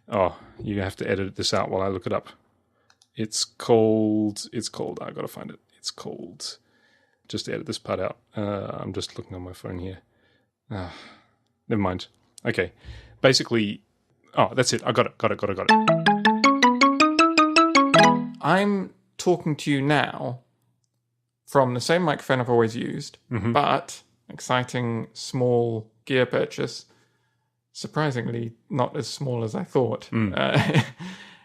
Oh, you have to edit this out while I look it up. It's called, I gotta find it. It's called, just edit this part out. I'm just looking on my phone here. Never mind. Okay. Basically, that's it. I got it. I'm talking to you now from the same microphone I've always used, but exciting small gear purchase, surprisingly not as small as I thought,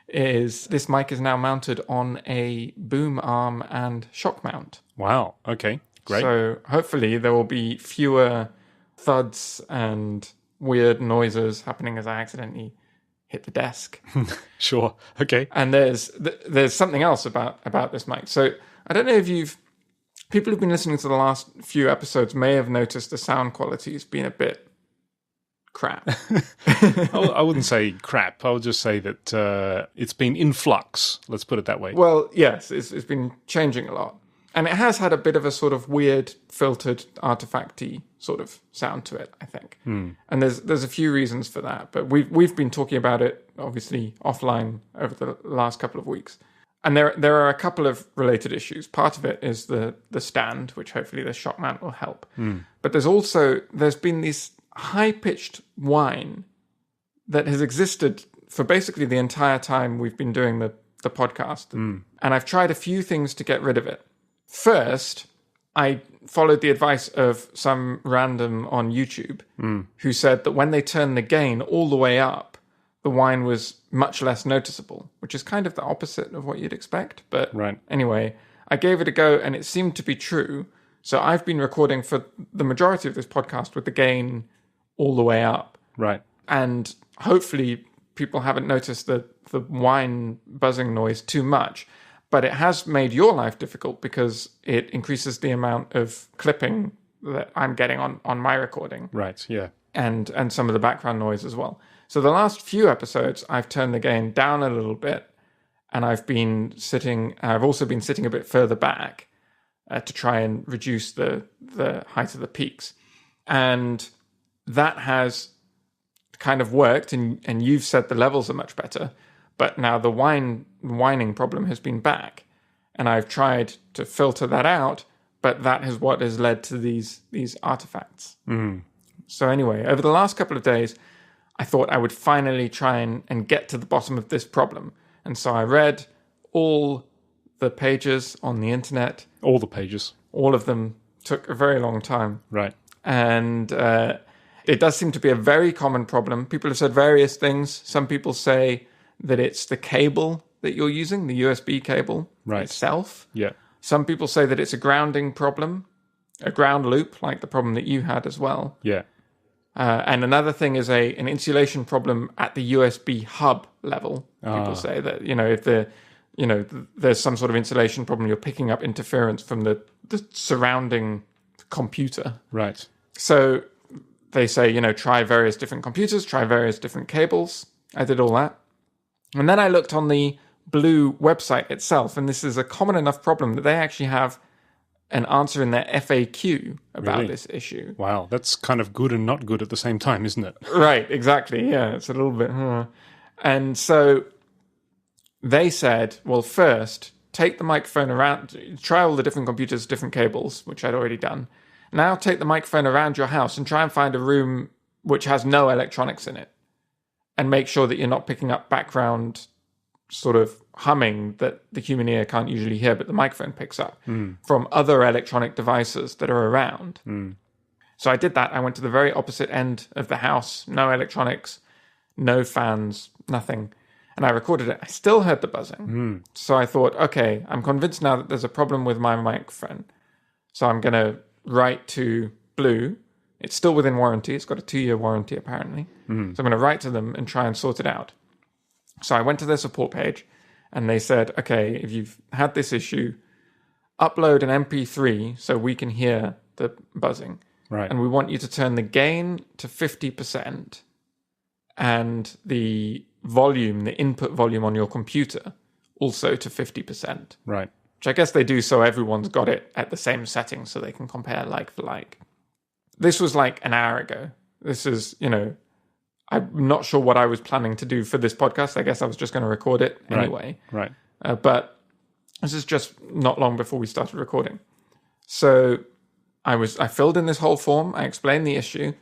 is this mic is now mounted on a boom arm and shock mount. Wow. Okay. Great. So hopefully there will be fewer thuds and weird noises happening as I accidentally hit the desk. Sure. Okay. And there's something else about this mic. So I don't know if people who've been listening to the last few episodes may have noticed the sound quality has been a bit crap. I wouldn't say crap. I would just say that it's been in flux. Let's put it that way. Well, yes, it's been changing a lot. And it has had a bit of a sort of weird, filtered, artifacty sort of sound to it, I think. And there's a few reasons for that. But we've been talking about it, obviously, offline over the last couple of weeks. And there are a couple of related issues. Part of it is the stand, which hopefully the shock mount will help. But there's been this high-pitched whine that has existed for basically the entire time we've been doing the podcast. And I've tried a few things to get rid of it. First, I followed the advice of some random on YouTube who said that when they turned the gain all the way up, the whine was much less noticeable, which is kind of the opposite of what you'd expect. But anyway, I gave it a go and it seemed to be true. So I've been recording for the majority of this podcast with the gain all the way up. Right. And hopefully people haven't noticed the whine buzzing noise too much. But it has made your life difficult because it increases the amount of clipping that I'm getting on my recording. Right, yeah. And some of the background noise as well. So the last few episodes, I've turned the gain down a little bit. And I've also been sitting a bit further back to try and reduce the height of the peaks. And that has kind of worked. And you've said the levels are much better. But now the whining problem has been back, and I've tried to filter that out, but that is what has led to these artifacts. So anyway, over the last couple of days, I thought I would finally try and get to the bottom of this problem. And so I read all the pages on the internet. All the pages. All of them. Took a very long time. Right. And it does seem to be a very common problem. People have said various things. Some people say that it's the cable that you're using, the USB cable itself. Yeah. Some people say that it's a grounding problem, a ground loop, like the problem that you had as well. Yeah. And another thing is an insulation problem at the USB hub level. People say that, if there's some sort of insulation problem, you're picking up interference from the surrounding computer. Right. So they say, try various different computers, try various different cables. I did all that. And then I looked on the Blue website itself, and this is a common enough problem that they actually have an answer in their FAQ about this issue. Wow, that's kind of good and not good at the same time, isn't it? Right, exactly. Yeah, it's a little bit... And so they said, well, first, take the microphone around, try all the different computers, different cables, which I'd already done. Now take the microphone around your house and try and find a room which has no electronics in it. And make sure that you're not picking up background sort of humming that the human ear can't usually hear, but the microphone picks up from other electronic devices that are around. So I did that. I went to the very opposite end of the house. No electronics, no fans, nothing. And I recorded it. I still heard the buzzing. So I thought, okay, I'm convinced now that there's a problem with my microphone. So I'm going to write to Blue. It's still within warranty. It's got a 2-year warranty, apparently. So I'm going to write to them and try and sort it out. So I went to their support page, and they said, okay, if you've had this issue, upload an MP3 so we can hear the buzzing. Right. And we want you to turn the gain to 50% and the volume, the input volume on your computer, also to 50%. Right. Which I guess they do so everyone's got it at the same setting so they can compare like for like. This was like an hour ago. This is, I'm not sure what I was planning to do for this podcast. I guess I was just going to record it anyway. Right. But this is just not long before we started recording. So I filled in this whole form. I explained the issue.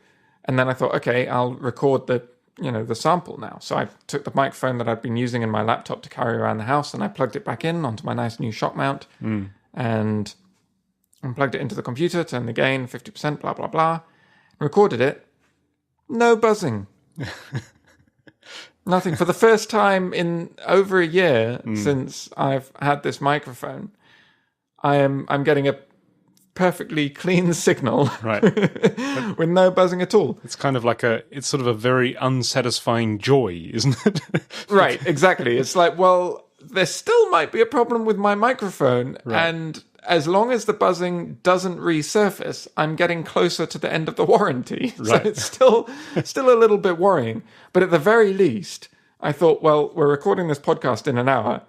And then I thought, okay, I'll record the sample now. So I took the microphone that I'd been using in my laptop to carry around the house, and I plugged it back in onto my nice new shock mount, and plugged it into the computer, turned the gain 50%, blah, blah, blah, recorded it. No buzzing. Nothing. For the first time in over a year since I've had this microphone, I'm getting a perfectly clean signal, Right. with no buzzing at all. It's kind of like it's sort of a very unsatisfying joy, isn't it? Right, exactly. It's like, well, there still might be a problem with my microphone, and as long as the buzzing doesn't resurface, I'm getting closer to the end of the warranty. Right. So it's still a little bit worrying. But at the very least, I thought, well, we're recording this podcast in an hour.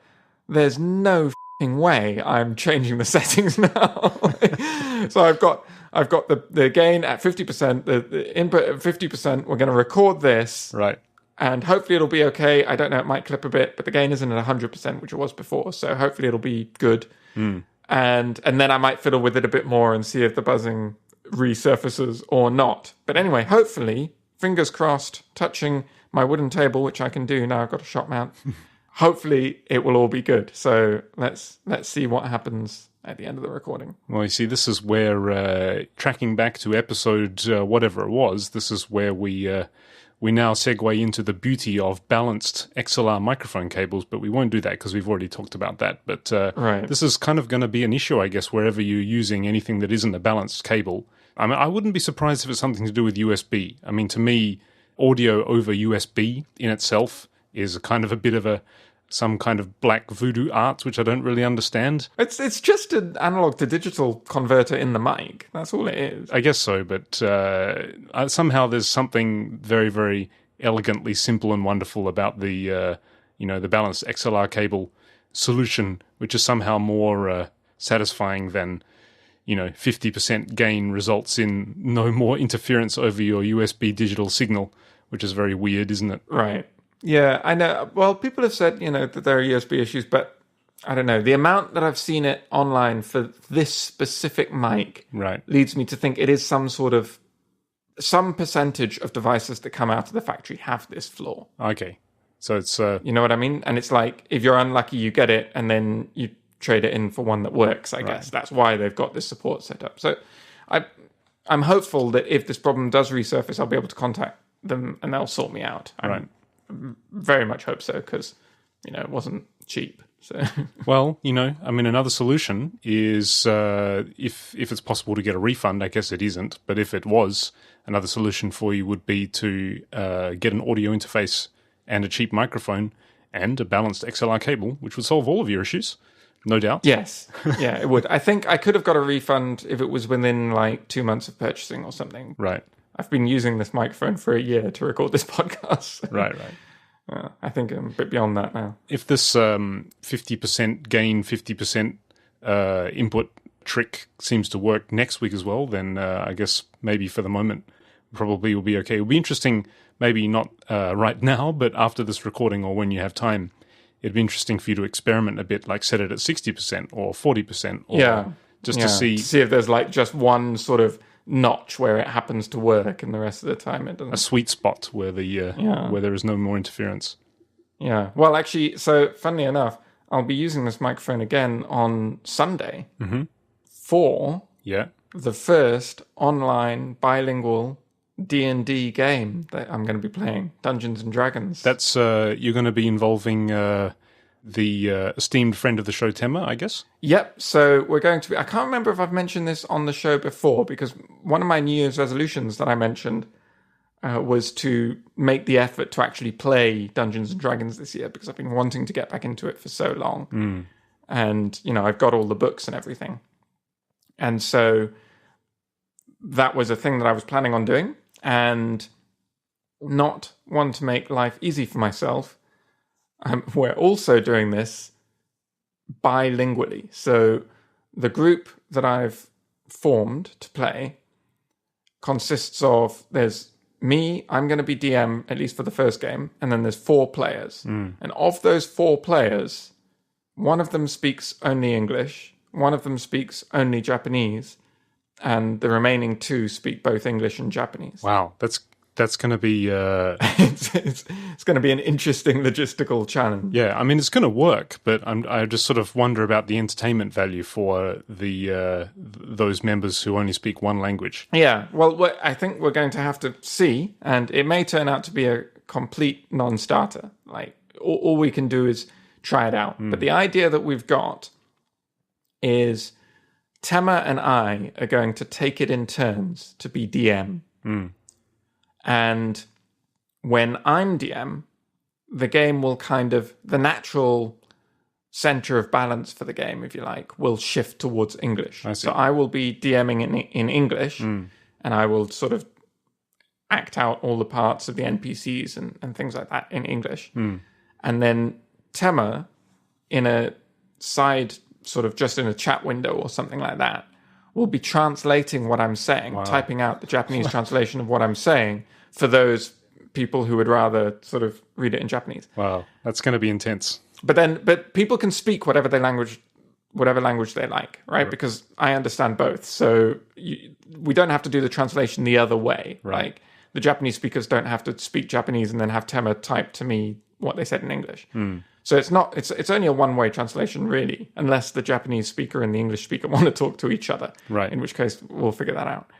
There's no way I'm changing the settings now. So I've got the gain at 50%, the input at 50%. We're going to record this. Right. And hopefully it'll be okay. I don't know, it might clip a bit, but the gain isn't at 100%, which it was before. So hopefully it'll be good. And then I might fiddle with it a bit more and see if the buzzing resurfaces or not. But anyway, hopefully, fingers crossed, touching my wooden table, which I can do now. I've got a shock mount. Hopefully it will all be good. So let's see what happens at the end of the recording. Well, you see, this is where, tracking back to episode whatever it was, this is where we now segue into the beauty of balanced XLR microphone cables, but we won't do that because we've already talked about that. But this is kind of going to be an issue, I guess, wherever you're using anything that isn't a balanced cable. I mean, I wouldn't be surprised if it's something to do with USB. I mean, to me, audio over USB in itself is a kind of a bit of some kind of black voodoo art, which I don't really understand. It's just an analog to digital converter in the mic. That's all it is. I guess so, but somehow there's something very, very elegantly simple and wonderful about the balanced XLR cable solution, which is somehow more satisfying than 50% gain results in no more interference over your USB digital signal, which is very weird, isn't it? Right. Yeah, I know. Well, people have said, that there are USB issues, but I don't know. The amount that I've seen it online for this specific mic leads me to think it is some percentage of devices that come out of the factory have this flaw. Okay. So it's... You know what I mean? And it's like, if you're unlucky, you get it, and then you trade it in for one that works, I guess. That's why they've got this support set up. So I'm hopeful that if this problem does resurface, I'll be able to contact them and they'll sort me out. Very much hope so, because it wasn't cheap. So well, another solution is if it's possible to get a refund. I guess it isn't, but if it was, another solution for you would be to get an audio interface and a cheap microphone and a balanced XLR cable, which would solve all of your issues, no doubt. Yes, yeah, it would. I think I could have got a refund if it was within 2 months of purchasing or something. Right. I've been using this microphone for a year to record this podcast. Right. I think I'm a bit beyond that now. If this 50% gain, 50% input trick seems to work next week as well, then I guess maybe for the moment probably will be okay. It'll be interesting, maybe not right now, but after this recording or when you have time, it'd be interesting for you to experiment a bit, like set it at 60% or 40% or to see if there's just one sort of notch where it happens to work, and the rest of the time it doesn't. A sweet spot where where there is no more interference. Yeah. Well, actually, so funnily enough, I'll be using this microphone again on Sunday for the first online bilingual D&D game that I'm going to be playing, Dungeons and Dragons. That's you're going to be involving the esteemed friend of the show, Tema, I guess? Yep. So we're going to be... I can't remember if I've mentioned this on the show before, because one of my New Year's resolutions that I mentioned was to make the effort to actually play Dungeons and Dragons this year, because I've been wanting to get back into it for so long. And, I've got all the books and everything. And so that was a thing that I was planning on doing, and not one to make life easy for myself. We're also doing this bilingually. So the group that I've formed to play consists of, there's I'm going to be DM, at least for the first game, and then there's 4 players. And of those 4 players, one of them speaks only English, one of them speaks only Japanese, and the remaining 2 speak both English and Japanese. Wow, that's going to be... it's going to be an interesting logistical challenge. Yeah, I mean, it's going to work, but I just sort of wonder about the entertainment value for those members who only speak one language. Yeah, well, I think we're going to have to see, and it may turn out to be a complete non-starter. Like, all we can do is try it out. But the idea that we've got is Tema and I are going to take it in turns to be DM. And when I'm DM, the game will the natural center of balance for the game, if you like, will shift towards English. So I will be DMing in English, and I will sort of act out all the parts of the NPCs and things like that in English. And then Tema, in a side, sort of just in a chat window or something like that, will be translating what I'm saying, typing out the Japanese translation of what I'm saying for those people who would rather sort of read it in Japanese. Wow, that's going to be intense. But people can speak whatever language they like, right? Because I understand both. So we don't have to do the translation the other way. Right. Like, the Japanese speakers don't have to speak Japanese and then have Tema type to me what they said in English. So it's only a one-way translation, really, unless the Japanese speaker and the English speaker want to talk to each other. Right. In which case we'll figure that out.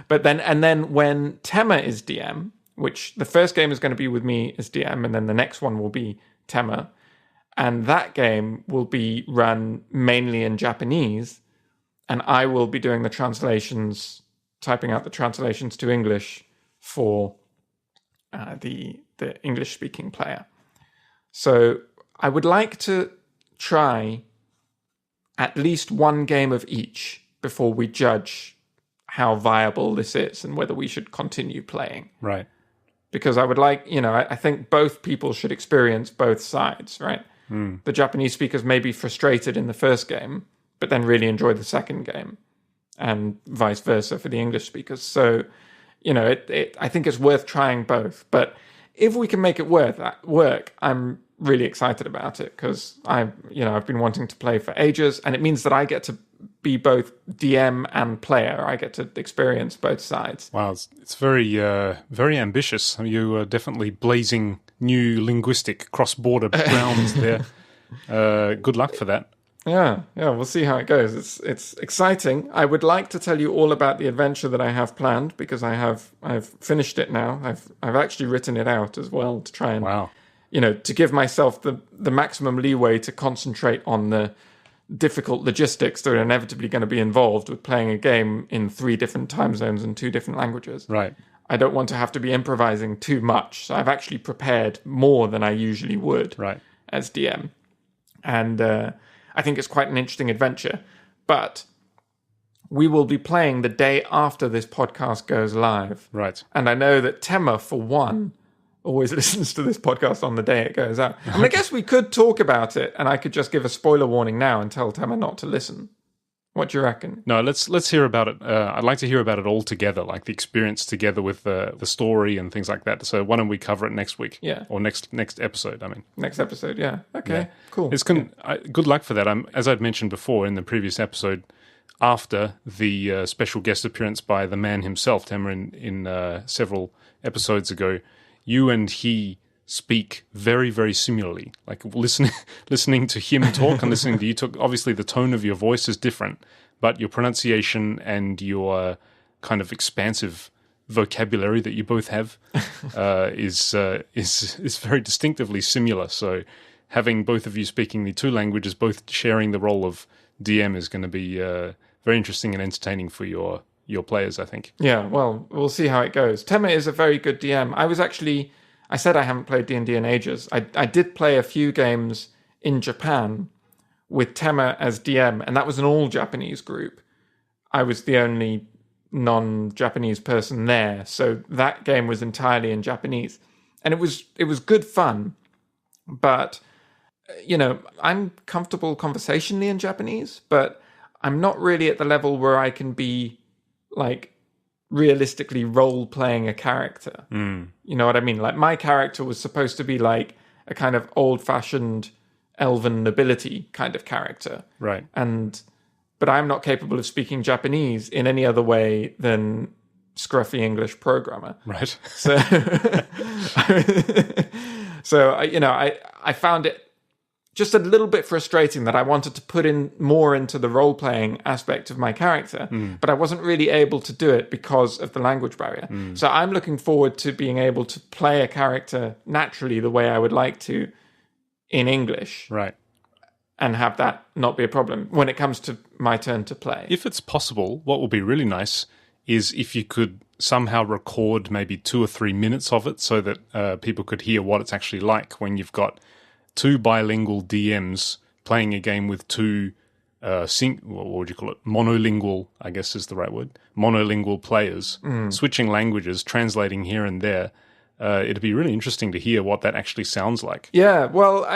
But then when Tema is DM, which the first game is going to be with me as DM, and then the next one will be Tema, and that game will be run mainly in Japanese, and I will be doing the translations, typing out the translations to English for the English-speaking player. So I would like to try at least one game of each before we judge how viable this is and whether we should continue playing. Right. Because I would like, I think both people should experience both sides, right? The Japanese speakers may be frustrated in the first game, but then really enjoy the second game, and vice versa for the English speakers. So, I think it's worth trying both. But if we can make it work, I'm really excited about it, because I've been wanting to play for ages, and it means that I get to be both DM and player. I get to experience both sides. Wow, it's very, very ambitious. You are definitely blazing new linguistic cross-border grounds there. Good luck for that. Yeah, we'll see how it goes. It's exciting. I would like to tell you all about the adventure that I have planned, because I've finished it now. I've actually written it out as well to try and to give myself the maximum leeway to concentrate on the difficult logistics that are inevitably going to be involved with playing a game in 3 different time zones and 2 different languages. Right. I don't want to have to be improvising too much, so I've actually prepared more than I usually would as DM. And I think it's quite an interesting adventure. But we will be playing the day after this podcast goes live. Right. And I know that Tema, for one, always listens to this podcast on the day it goes out. And I guess we could talk about it, and I could just give a spoiler warning now and tell Tema not to listen. What do you reckon? No, let's hear about it. I'd like to hear about it all together, like the experience together with the story and things like that. So why don't we cover it next week? Yeah. Or next episode, I mean. Next episode, yeah. Okay, cool. It's good luck for that. As I'd mentioned before in the previous episode, after the special guest appearance by the man himself, Tema, in several episodes ago, you and he speak very, very similarly. Like listening to him talk and listening to you talk, obviously the tone of your voice is different, but your pronunciation and your kind of expansive vocabulary that you both have is very distinctively similar. So having both of you speaking the 2 languages, both sharing the role of DM, is going to be very interesting and entertaining for your players, I think. Yeah, well, we'll see how it goes. Tema is a very good DM. I said I haven't played D&D in ages. I did play a few games in Japan with Tema as DM, and that was an all-Japanese group. I was the only non-Japanese person there, so that game was entirely in Japanese. And it was good fun, but, I'm comfortable conversationally in Japanese, but I'm not really at the level where I can be, like, realistically role-playing a character. You know what I mean? Like, my character was supposed to be like a kind of old-fashioned elven nobility kind of character. Right. But I'm not capable of speaking Japanese in any other way than scruffy English programmer. Right. So, I found it just a little bit frustrating that I wanted to put in more into the role-playing aspect of my character, but I wasn't really able to do it because of the language barrier. So I'm looking forward to being able to play a character naturally the way I would like to in English. Right. And have that not be a problem when it comes to my turn to play. If it's possible, what would be really nice is if you could somehow record maybe 2 or 3 minutes of it so that people could hear what it's actually like when you've got 2 bilingual DMs playing a game with 2 what would you call it? Monolingual, I guess is the right word. Monolingual players, switching languages, translating here and there. It'd be really interesting to hear what that actually sounds like. Yeah, well,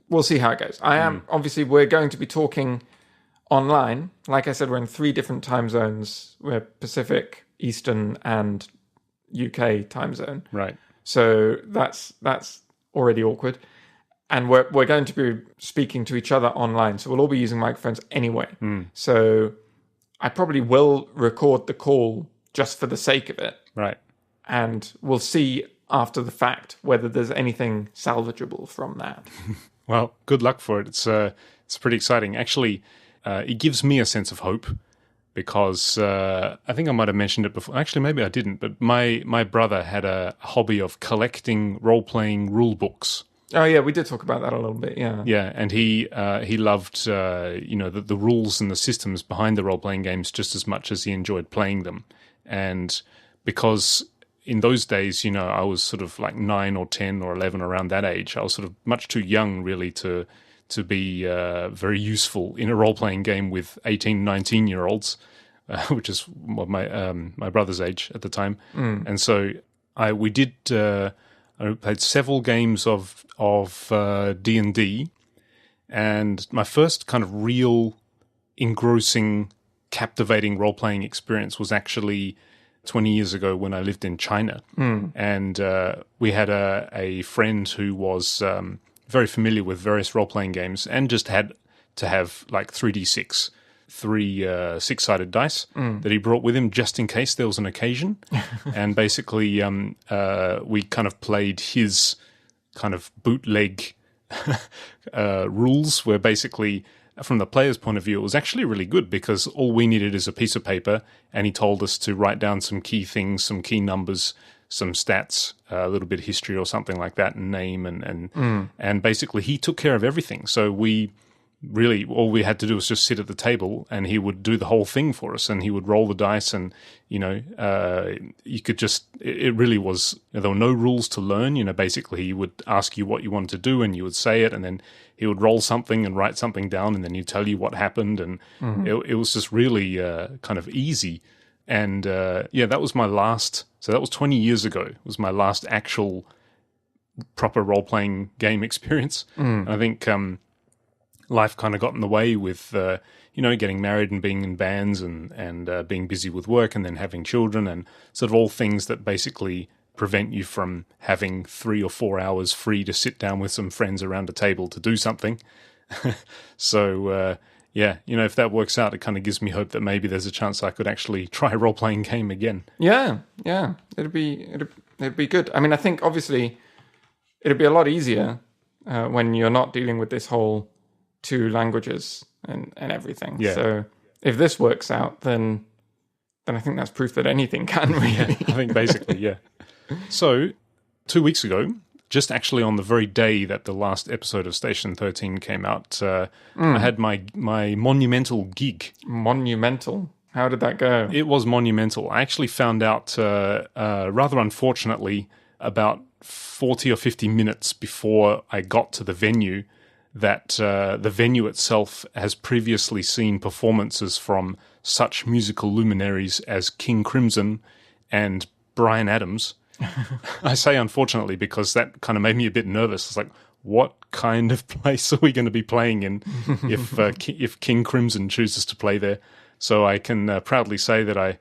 we'll see how it goes. Obviously, we're going to be talking online. Like I said, we're in 3 different time zones. We're Pacific, Eastern, and UK time zone. Right. So that's already awkward. And we're going to be speaking to each other online. So we'll all be using microphones anyway. So I probably will record the call just for the sake of it. Right. And we'll see after the fact whether there's anything salvageable from that. Well, good luck for it. It's pretty exciting. Actually, it gives me a sense of hope because I think I might have mentioned it before. Actually, maybe I didn't. But my brother had a hobby of collecting role-playing rule books. Oh yeah, we did talk about that a little bit. Yeah. Yeah, and he loved the rules and the systems behind the role-playing games just as much as he enjoyed playing them. And because in those days, I was sort of like 9 or 10 or 11, around that age. I was sort of much too young, really, to be very useful in a role-playing game with 18, 19-year-olds, which is what my brother's age at the time. And so I played several games of D&D, and my first kind of real engrossing, captivating role-playing experience was actually 20 years ago when I lived in China. And we had a friend who was very familiar with various role-playing games and just had to have like 3d6, 3 6-sided dice that he brought with him just in case there was an occasion. And basically we kind of played his kind of bootleg rules, where basically from the player's point of view, it was actually really good because all we needed is a piece of paper, and he told us to write down some key things, some key numbers, some stats, a little bit of history or something like that, and name, and basically he took care of everything. So we really, all we had to do was just sit at the table, and he would do the whole thing for us, and he would roll the dice, and you could just, it really was, there were no rules to learn. Basically he would ask you what you wanted to do, and you would say it, and then he would roll something and write something down, and then he'd tell you what happened, and it was just really kind of easy. And that was my last, so that was 20 years ago, it was my last actual proper role-playing game experience. And I think life kind of got in the way with, getting married and being in bands and being busy with work and then having children and sort of all things that basically prevent you from having 3 or 4 hours free to sit down with some friends around a table to do something. So, if that works out, it kind of gives me hope that maybe there's a chance I could actually try a role-playing game again. Yeah, it'd be good. I mean, I think obviously it'd be a lot easier when you're not dealing with this whole 2 languages and everything. Yeah. So if this works out, then I think that's proof that anything can, really. Yeah, I think basically, yeah. So 2 weeks ago, just actually on the very day that the last episode of Station 13 came out, I had my monumental gig. Monumental? How did that go? It was monumental. I actually found out, rather unfortunately, about 40 or 50 minutes before I got to the venue, that the venue itself has previously seen performances from such musical luminaries as King Crimson and Bryan Adams. I say unfortunately because that kind of made me a bit nervous. It's like, what kind of place are we going to be playing in if King Crimson chooses to play there? So I can proudly say that I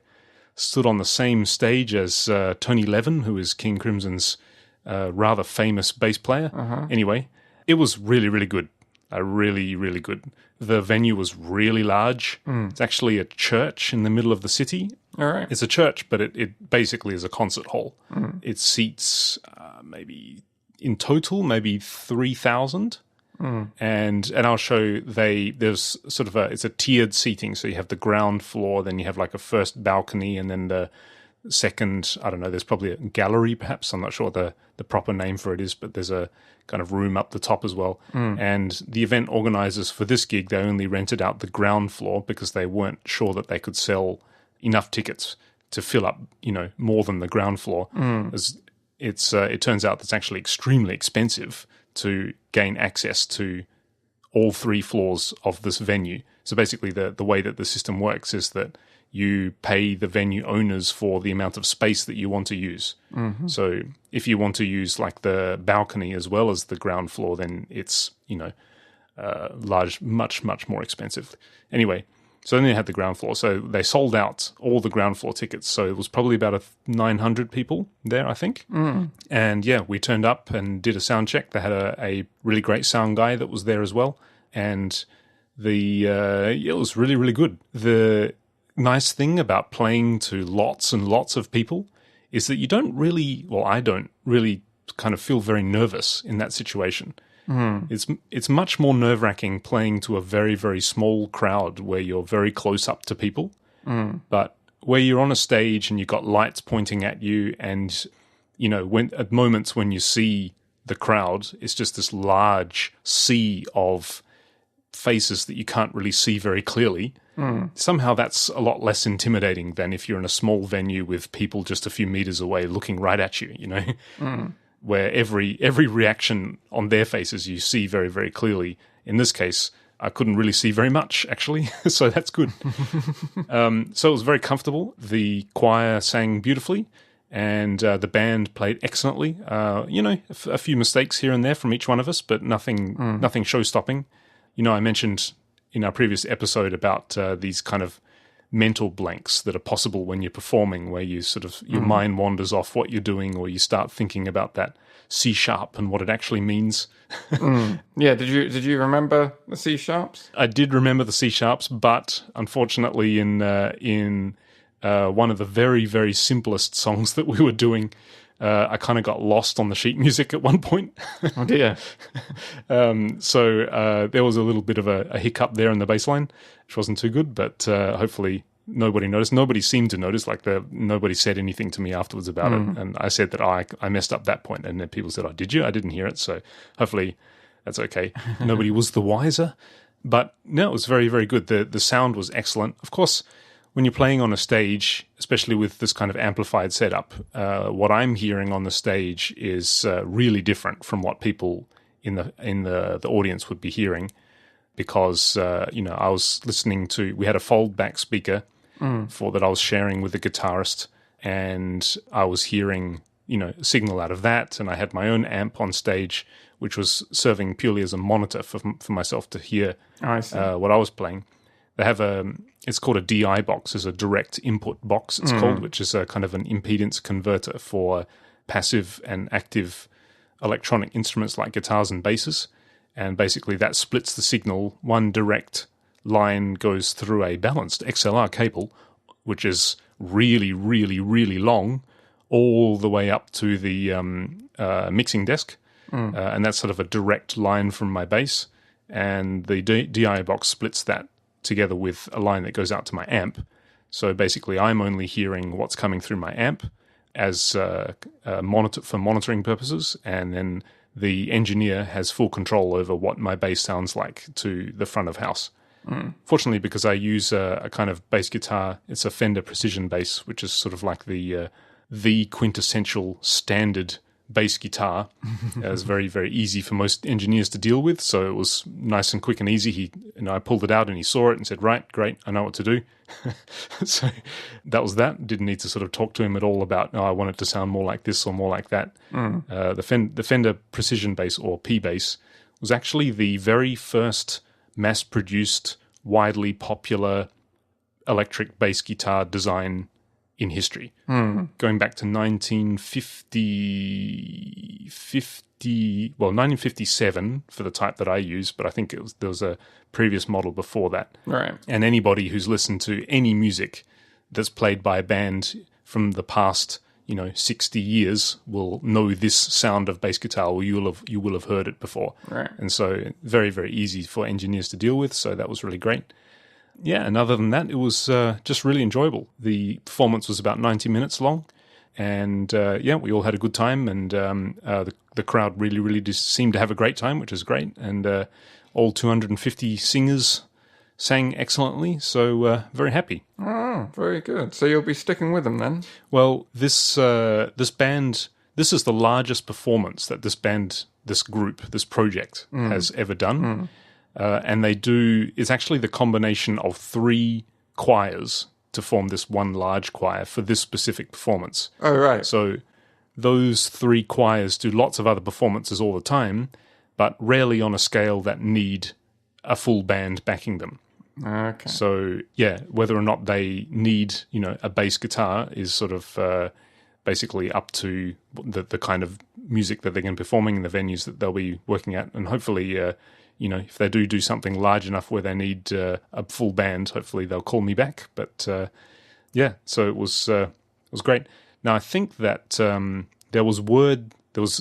stood on the same stage as Tony Levin, who is King Crimson's rather famous bass player. Anyway, it was really, really good. Really, really good. The venue was really large. It's actually a church in the middle of the city. All right. It's a church, but it basically is a concert hall. It seats maybe in total, maybe 3,000. And I'll show there's sort of it's a tiered seating. So you have the ground floor, then you have like a first balcony, and then the second, I don't know, there's probably a gallery perhaps. I'm not sure what the proper name for it is, but there's a kind of room up the top as well. And the event organizers for this gig, they only rented out the ground floor because they weren't sure that they could sell enough tickets to fill up, more than the ground floor. As it turns out that's actually extremely expensive to gain access to all 3 floors of this venue. So basically the way that the system works is that you pay the venue owners for the amount of space that you want to use. So if you want to use like the balcony as well as the ground floor, then it's, much more expensive. Anyway, so then they had the ground floor. So they sold out all the ground floor tickets. So it was probably about 900 people there, I think. And yeah, we turned up and did a sound check. They had a really great sound guy that was there as well. And it was really, really good. The nice thing about playing to lots and lots of people is that you don't really, well, I don't really kind of feel very nervous in that situation. It's much more nerve-wracking playing to a very, very small crowd where you're very close up to people. But where you're on a stage and you've got lights pointing at you and, at moments when you see the crowd, it's just this large sea of faces that you can't really see very clearly. Somehow that's a lot less intimidating than if you're in a small venue with people just a few meters away looking right at you, where every reaction on their faces you see very, very clearly. In this case, I couldn't really see very much, actually, so that's good. So it was very comfortable. The choir sang beautifully, and the band played excellently. A few mistakes here and there from each one of us, but nothing show-stopping. I mentioned in our previous episode about these kind of mental blanks that are possible when you're performing, where you sort of your mind wanders off what you're doing, or you start thinking about that C# and what it actually means. Yeah, did you remember the C sharps? I did remember the C#, but unfortunately, in one of the very, very simplest songs that we were doing, I kind of got lost on the sheet music at one point. Oh dear. So there was a little bit of a hiccup there in the bass line, which wasn't too good, but hopefully nobody noticed. Nobody seemed to notice, nobody said anything to me afterwards about it. And I said that I messed up that point, and then people said, "Oh, did you? I didn't hear it." So hopefully that's okay. Nobody was the wiser. But no, it was very, very good. The sound was excellent. Of course, when you're playing on a stage, especially with this kind of amplified setup, what I'm hearing on the stage is really different from what people in the audience would be hearing, because I was listening to, we had a fold-back speaker that I was sharing with the guitarist, and I was hearing a signal out of that, and I had my own amp on stage, which was serving purely as a monitor for myself to hear what I was playing. They have it's called a DI box, is a direct input box, it's called, which is a kind of an impedance converter for passive and active electronic instruments like guitars and basses. And basically that splits the signal. One direct line goes through a balanced XLR cable, which is really, really, really long, all the way up to the mixing desk. And that's sort of a direct line from my bass. And the DI box splits that together with a line that goes out to my amp. So basically I'm only hearing what's coming through my amp as for monitoring purposes, and then the engineer has full control over what my bass sounds like to the front of house. Fortunately, because I use a kind of bass guitar, it's a Fender Precision bass, which is sort of like the quintessential standard bass guitar. It's very, very easy for most engineers to deal with, so it was nice and quick and easy. I pulled it out and he saw it and said, "Right, great, I know what to do." So that was that. Didn't need to sort of talk to him at all about, I want it to sound more like this or more like that. The Fender Precision bass, or P bass, was actually the very first mass-produced, widely popular electric bass guitar design in history, going back to 1957 for the type that I use, but I think there was a previous model before that. Right. And anybody who's listened to any music that's played by a band from the past, 60 years will know this sound of bass guitar, or you will have heard it before. Right. And so very, very easy for engineers to deal with. So that was really great. Yeah, and other than that, it was just really enjoyable. The performance was about 90 minutes long, and we all had a good time, and the crowd really, really just seemed to have a great time, which is great. And all 250 singers sang excellently, so very happy. Oh, very good. So you'll be sticking with them then? Well, this band, this is the largest performance that this group, this project has ever done. And it's actually the combination of 3 choirs to form this one large choir for this specific performance. Oh, right. So those 3 choirs do lots of other performances all the time, but rarely on a scale that need a full band backing them. Okay. So, yeah, whether or not they need, a bass guitar is sort of basically up to the kind of music that they're going to be performing in the venues that they'll be working at. And hopefully, if they do something large enough where they need a full band, hopefully they'll call me back. But, so it was great. Now, I think that there was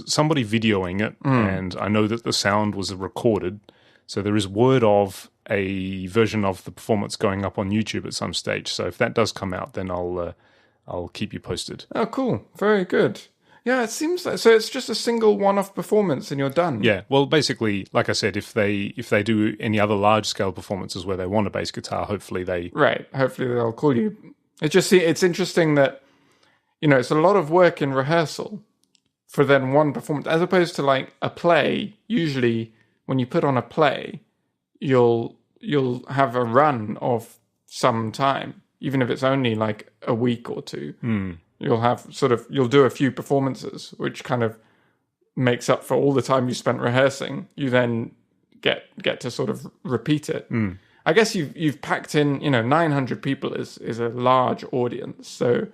somebody videoing it, and I know that the sound was recorded. So there is word of a version of the performance going up on YouTube at some stage. So if that does come out, then I'll keep you posted. Oh, cool. Very good. Yeah, it seems like... So it's just a single one-off performance and you're done? Yeah, well, basically, like I said, if they do any other large-scale performances where they want a bass guitar, hopefully they... Right, hopefully they'll call you. It's interesting that, it's a lot of work in rehearsal for then one performance, as opposed to like a play. Usually when you put on a play, you'll have a run of some time, even if it's only like a week or two. You'll do a few performances, which kind of makes up for all the time you spent rehearsing. You then get to sort of repeat it. I guess you've packed in, 900 people is a large audience. So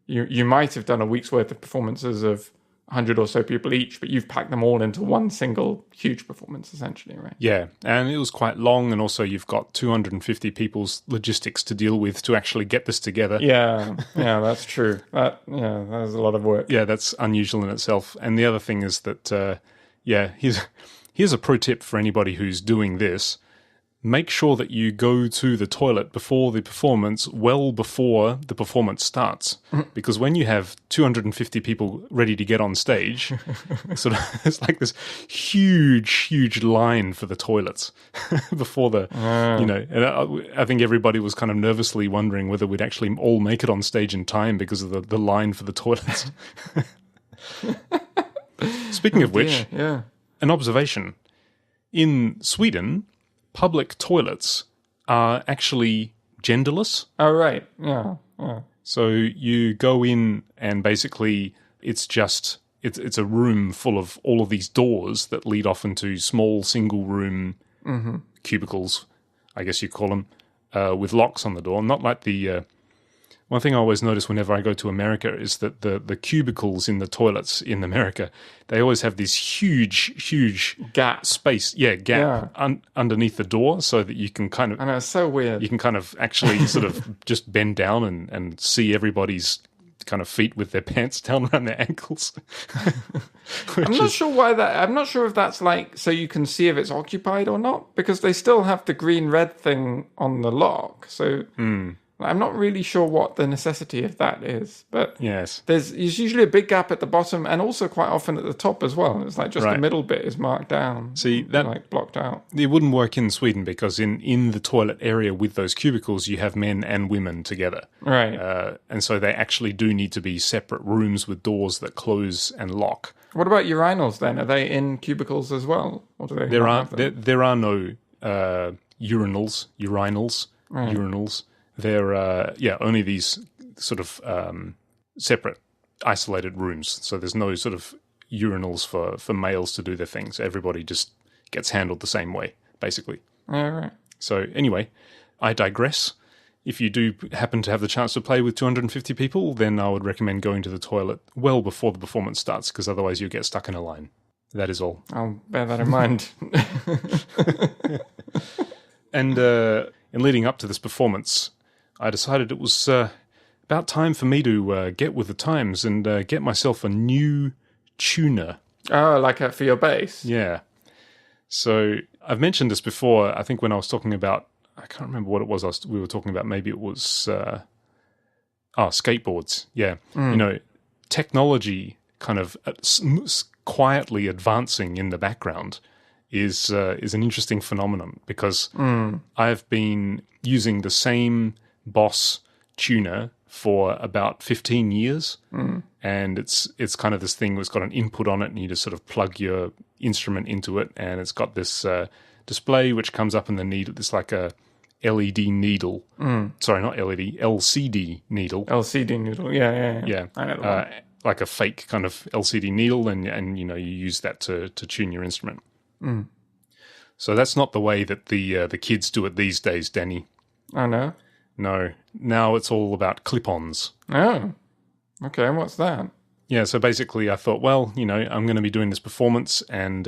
you might have done a week's worth of performances of 100 or so people each, but you've packed them all into one single huge performance, essentially, right? Yeah, and it was quite long, and also you've got 250 people's logistics to deal with to actually get this together. Yeah, that's true. That was a lot of work. Yeah, that's unusual in itself. And the other thing is that, here's a pro tip for anybody who's doing this. Make sure that you go to the toilet before the performance, well before the performance starts. Because when you have 250 people ready to get on stage, it's like this huge line for the toilets before and I think everybody was kind of nervously wondering whether we'd actually all make it on stage in time because of the line for the toilets. Speaking of which, an observation. In Sweden, public toilets are actually genderless. Oh, right. Yeah. So you go in and basically it's a room full of all of these doors that lead off into small single room cubicles, I guess you call them, with locks on the door. Not like the... one thing I always notice whenever I go to America is that the cubicles in the toilets in America, they always have this huge gap space, underneath the door, so that you can kind of... I know, it's so weird. You can kind of actually sort of just bend down and see everybody's kind of feet with their pants down around their ankles. I'm not sure why that... I'm not sure if that's like so you can see if it's occupied or not, because they still have the green-red thing on the lock, so... I'm not really sure what the necessity of that is, but yes, there's usually a big gap at the bottom and also quite often at the top as well. It's like just the middle bit is marked down. See, that like blocked out. It wouldn't work in Sweden because in the toilet area with those cubicles, you have men and women together. Right. And so they actually do need to be separate rooms with doors that close and lock. What about urinals then? Are they in cubicles as well? Or do they there are no urinals. They're only these sort of separate, isolated rooms. So there's no sort of urinals for males to do their things. Everybody just gets handled the same way, basically. All right. So anyway, I digress. if you do happen to have the chance to play with 250 people, then I would recommend going to the toilet well before the performance starts, because otherwise you'll get stuck in a line. That is all. I'll bear that in mind. And in leading up to this performance, I decided it was about time for me to get with the times and get myself a new tuner. Oh, like for your bass? Yeah. So I've mentioned this before, I think when I was talking about, I can't remember what it was we were talking about. Maybe it was skateboards. Yeah. You know, technology kind of quietly advancing in the background is an interesting phenomenon, because I've been using the same Boss tuner for about 15 years, and it's kind of this thing that's got an input on it, and you just sort of plug your instrument into it, and it's got this display which comes up in the needle. It's like a LED needle. Sorry, not LED, LCD needle. LCD needle, yeah. Yeah, I know the one. like a fake kind of LCD needle, and you know, you use that to tune your instrument. So that's not the way that the kids do it these days, Danny. Oh, no? No, now it's all about clip-ons. Oh, okay, what's that? Yeah, so basically I thought, well, you know, I'm going to be doing this performance, and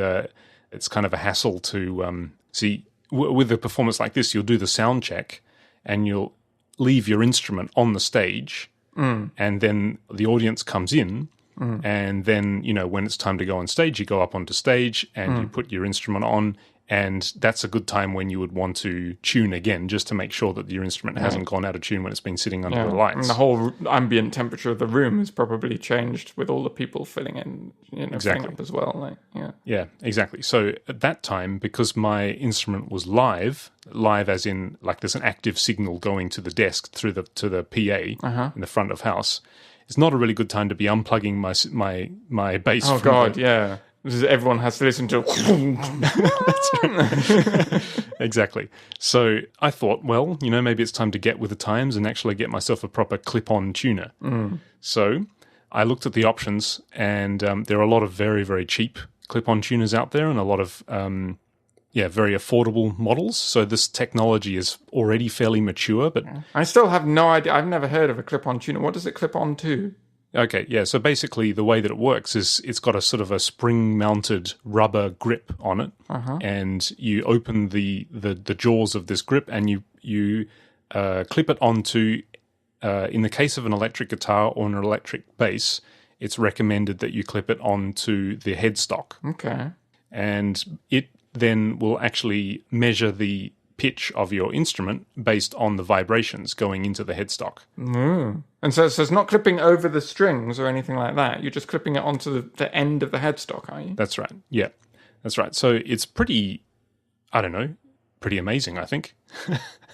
it's kind of a hassle to see. With a performance like this, you'll do the sound check, and you'll leave your instrument on the stage, and then the audience comes in, and then, you know, when it's time to go on stage, you go up onto stage, and you put your instrument on, and that's a good time when you would want to tune again, just to make sure that your instrument hasn't gone out of tune when it's been sitting under the lights. And the whole ambient temperature of the room has probably changed with all the people filling in, you know, filling up as well. Like, yeah, exactly. So at that time, because my instrument was live as in like there's an active signal going to the desk through to the PA in the front of house, it's not a really good time to be unplugging my bass. Oh God, yeah. Everyone has to listen to. Exactly. So I thought, well, you know, maybe it's time to get with the times and actually get myself a proper clip-on tuner. So I looked at the options, and there are a lot of very, very cheap clip-on tuners out there, and a lot of very affordable models. So this technology is already fairly mature, but I still have no idea. I've never heard of a clip-on tuner. What does it clip on to? Okay, yeah. So basically, the way that it works is it's got a sort of a spring-mounted rubber grip on it, and you open the jaws of this grip, and you clip it onto. In the case of an electric guitar or an electric bass, it's recommended that you clip it onto the headstock. Okay, and it then will actually measure the pitch of your instrument based on the vibrations going into the headstock. And so it's not clipping over the strings or anything like that. You're just clipping it onto the end of the headstock, are you? That's right. Yeah, that's right. So it's pretty, I don't know, pretty amazing, I think.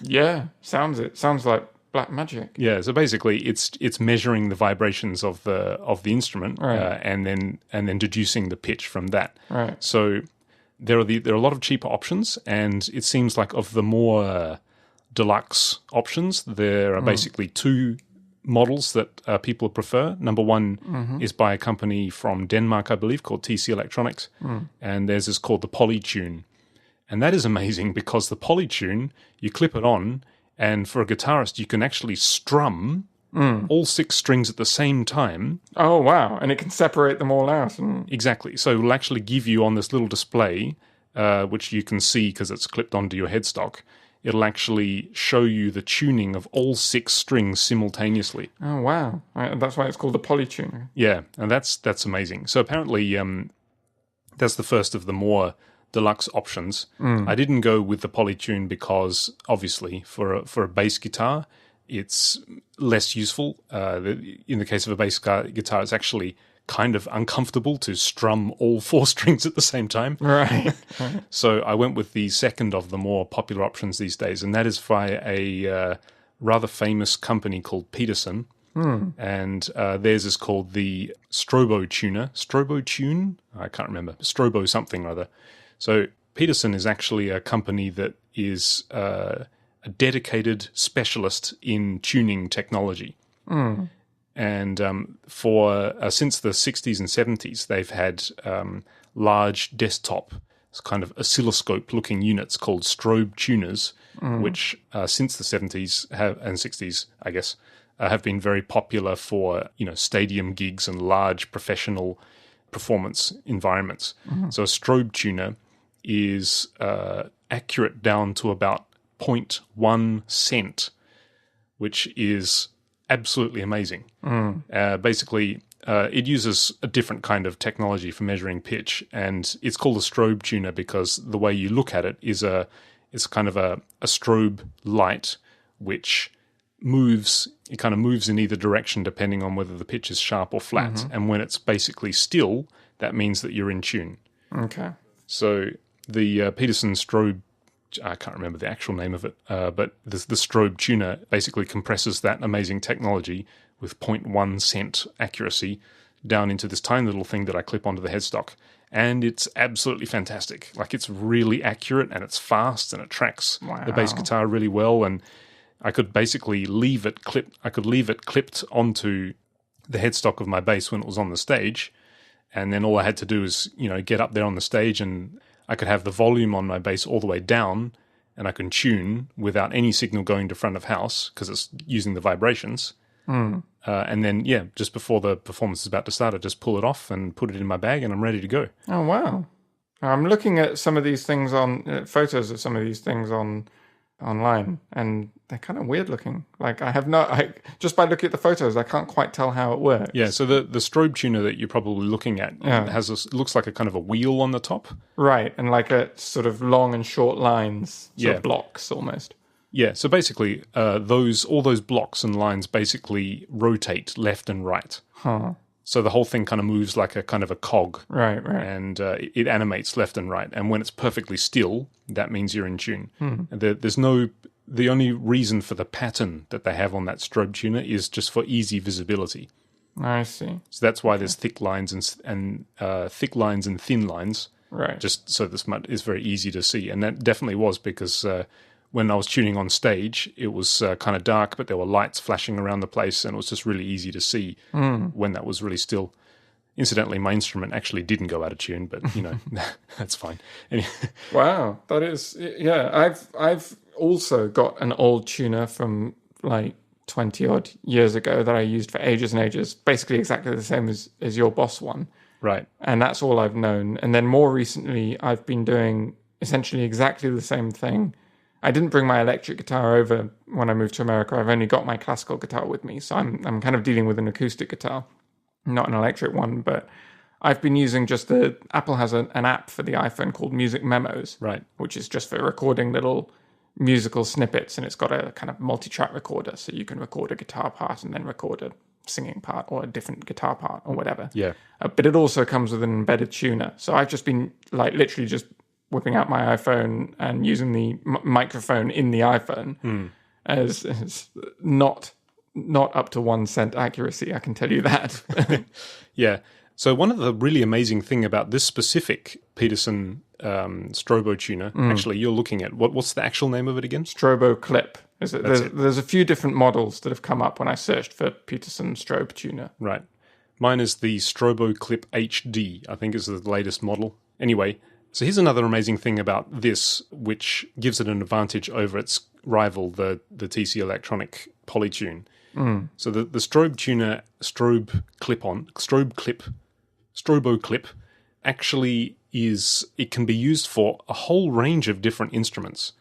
Yeah, sounds like black magic. Yeah. So basically, it's measuring the vibrations of the instrument, Right. and then deducing the pitch from that. Right. So there are a lot of cheaper options, and it seems like of the more deluxe options, there are basically two models that people prefer. Number one is by a company from Denmark, I believe, called TC Electronics, and theirs is called the Polytune. And that is amazing, because the Polytune, you clip it on, and for a guitarist, you can actually strum all 6 strings at the same time. Oh, wow. And it can separate them all out. Exactly. So it will actually give you on this little display, which you can see because it's clipped onto your headstock, it'll actually show you the tuning of all 6 strings simultaneously. Oh, wow. That's why it's called the Polytuner. Yeah, and that's amazing. So apparently that's the first of the more deluxe options. I didn't go with the Polytune because, obviously, for a bass guitar, it's less useful. In the case of a bass guitar, it's actually kind of uncomfortable to strum all 4 strings at the same time. Right. So I went with the second of the more popular options these days, and that is by a rather famous company called Peterson. And theirs is called the Strobo Tuner. Strobo Tune? I can't remember. Strobo something or other. So Peterson is actually a company that is a dedicated specialist in tuning technology. And for since the 60s and 70s, they've had large desktop kind of oscilloscope-looking units called strobe tuners, which since the 70s and 60s, I guess, have been very popular for stadium gigs and large professional performance environments. So a strobe tuner is accurate down to about 0.1 cent, which is absolutely amazing. Basically, it uses a different kind of technology for measuring pitch, and it's called a strobe tuner because the way you look at it is it's kind of a strobe light which moves. It kind of moves in either direction depending on whether the pitch is sharp or flat. And when it's basically still, that means that you're in tune. Okay. So the Peterson strobe, I can't remember the actual name of it, but the strobe tuner basically compresses that amazing technology with 0.1 cent accuracy down into this tiny little thing that I clip onto the headstock. And it's absolutely fantastic. Like, it's really accurate and it's fast and it tracks the bass guitar really well. And I could basically leave it clipped onto the headstock of my bass when it was on the stage. And then all I had to do is, get up there on the stage, and I could have the volume on my bass all the way down, and I can tune without any signal going to front of house because it's using the vibrations. And then, just before the performance is about to start, I just pull it off and put it in my bag, and I'm ready to go. Oh, wow. I'm looking at some of these things photos of some of these things online, and they're kind of weird looking. Like, just by looking at the photos, I can't quite tell how it works. Yeah, so the strobe tuner that you're probably looking at looks like a kind of a wheel on the top. Right, and like a sort of long and short lines, sort of blocks almost. Yeah, so basically, all those blocks and lines basically rotate left and right. So the whole thing kind of moves like a kind of a cog. Right. And it animates left and right. And when it's perfectly still, that means you're in tune. And the only reason for the pattern that they have on that strobe tuner is just for easy visibility. I see. So that's why there's thick lines and thin lines. Right. Just so this is very easy to see. And that definitely was because when I was tuning on stage, it was kind of dark, but there were lights flashing around the place, and it was just really easy to see when that was really still. Incidentally, my instrument actually didn't go out of tune, but that's fine. Anyway. Wow, that is, yeah. I've also got an old tuner from like 20 odd years ago that I used for ages and ages, basically exactly the same as your Boss one. Right. And that's all I've known. And then more recently, I've been doing essentially exactly the same thing. I didn't bring my electric guitar over when I moved to America. I've only got my classical guitar with me. So I'm kind of dealing with an acoustic guitar, not an electric one. But I've been using Apple has an app for the iPhone called Music Memos, right, which is just for recording little musical snippets. And it's got a kind of multi-track recorder. So you can record a guitar part and then record a singing part or a different guitar part or whatever. Yeah. But it also comes with an embedded tuner. So I've just been literally just whipping out my iPhone and using the microphone in the iPhone as not up to 1 cent accuracy, I can tell you that. Yeah. So one of the really amazing thing about this specific Peterson strobo tuner, actually, you're looking at, what's the actual name of it again? Strobo Clip. There's a few different models that have come up when I searched for Peterson strobe tuner. Right. Mine is the Strobo Clip HD, I think is the latest model. Anyway, so here's another amazing thing about this, which gives it an advantage over its rival, the TC Electronic Polytune. So the Strobo Clip actually it can be used for a whole range of different instruments,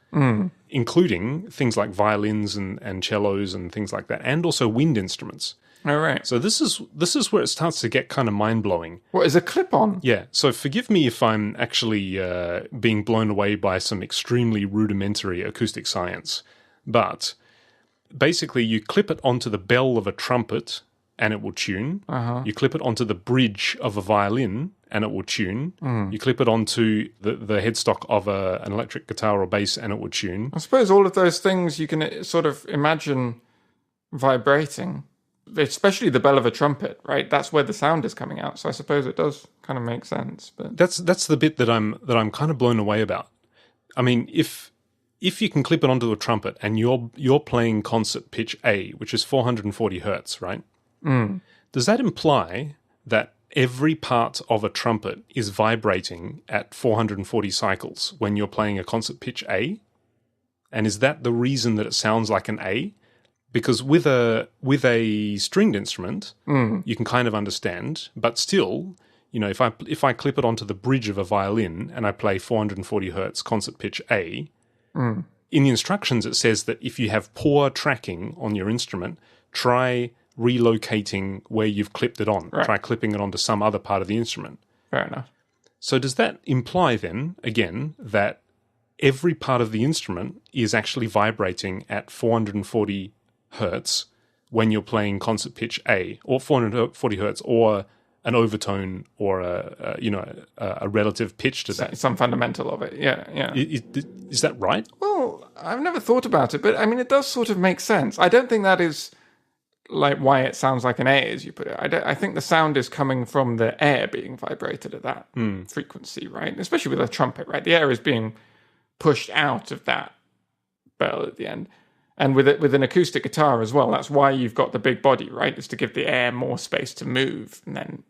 including things like violins and cellos and things like that, and also wind instruments. All right. So this is where it starts to get kind of mind-blowing. What, is a clip-on? Yeah. So forgive me if I'm actually being blown away by some extremely rudimentary acoustic science. But basically you clip it onto the bell of a trumpet and it will tune. You clip it onto the bridge of a violin and it will tune. You clip it onto the headstock of an electric guitar or bass and it will tune. I suppose all of those things you can sort of imagine vibrating. Especially the bell of a trumpet, right? That's where the sound is coming out. So I suppose it does kind of make sense. But that's the bit that I'm kind of blown away about. I mean, if you can clip it onto a trumpet and you're playing concert pitch A, which is 440 hertz, right? Does that imply that every part of a trumpet is vibrating at 440 cycles when you're playing a concert pitch A? And is that the reason that it sounds like an A? Because with a stringed instrument, you can kind of understand, but still, if I clip it onto the bridge of a violin and I play 440 hertz concert pitch A, in the instructions it says that if you have poor tracking on your instrument, try relocating where you've clipped it on. Right. Try clipping it onto some other part of the instrument. Fair enough. So does that imply then, again, that every part of the instrument is actually vibrating at 440 hertz when you're playing concert pitch A, or 440 hertz, or an overtone, or a relative pitch to that? Some fundamental of it, yeah. Is that right? Well, I've never thought about it, but I mean, it does sort of make sense. I don't think that is like why it sounds like an A, as you put it. I think the sound is coming from the air being vibrated at that frequency, right? Especially with a trumpet, right? The air is being pushed out of that bell at the end. And with an acoustic guitar as well, that's why you've got the big body, right? Is to give the air more space to move, and then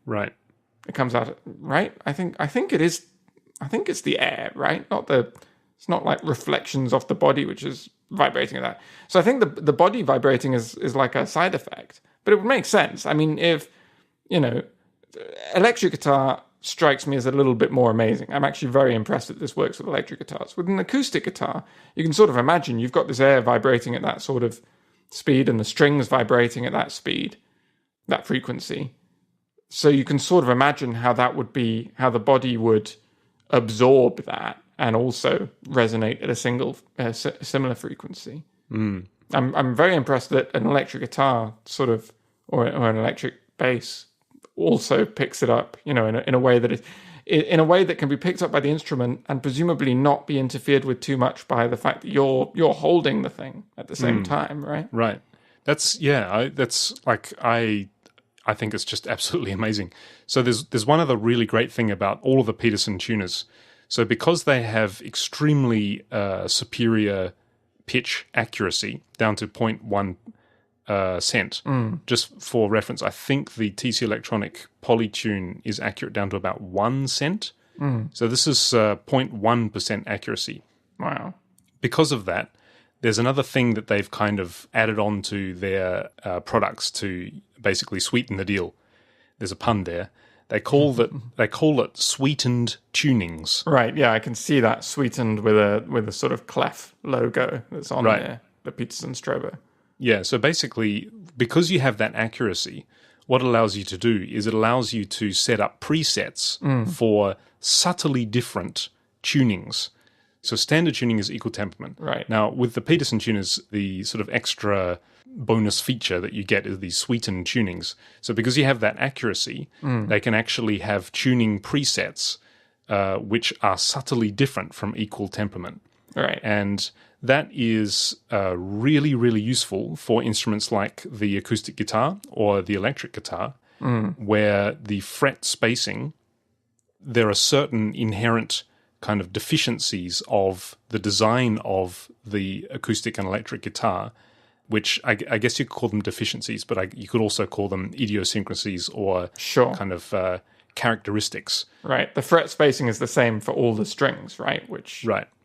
it comes out, right? I think it is. I think it's the air, right? It's not like reflections off the body, which is vibrating at that. So I think the body vibrating is like a side effect, but it would make sense. I mean, if electric guitar strikes me as a little bit more amazing. I'm actually very impressed that this works with electric guitars. With an acoustic guitar, you can sort of imagine you've got this air vibrating at that sort of speed and the strings vibrating at that speed, that frequency. So you can sort of imagine how the body would absorb that and also resonate at a similar frequency. I'm very impressed that an electric guitar or an electric bass also picks it up, in a way that can be picked up by the instrument and presumably not be interfered with too much by the fact that you're holding the thing at the same time, right? Right. I think it's just absolutely amazing. So there's one other really great thing about all of the Peterson tuners. So because they have extremely superior pitch accuracy down to 0.1 cent. Just for reference, I think the TC Electronic Polytune is accurate down to about 1 cent. So this is 0.1% accuracy. Wow. Because of that, there's another thing that they've kind of added on to their products to basically sweeten the deal. There's a pun there. They call it sweetened tunings. Right. Yeah, I can see that sweetened with a sort of clef logo that's on there, the Peterson Strobo. Yeah, so basically, because you have that accuracy, what it allows you to do is it allows you to set up presets for subtly different tunings. So standard tuning is equal temperament. Right. Now, with the Peterson tuners, the sort of extra bonus feature that you get is these sweetened tunings. So because you have that accuracy, they can actually have tuning presets which are subtly different from equal temperament. Right. And that is really, really useful for instruments like the acoustic guitar or the electric guitar, where the fret spacing, there are certain inherent kind of deficiencies of the design of the acoustic and electric guitar, which I guess you could call them deficiencies, but you could also call them idiosyncrasies or kind of characteristics. Right. The fret spacing is the same for all the strings, right?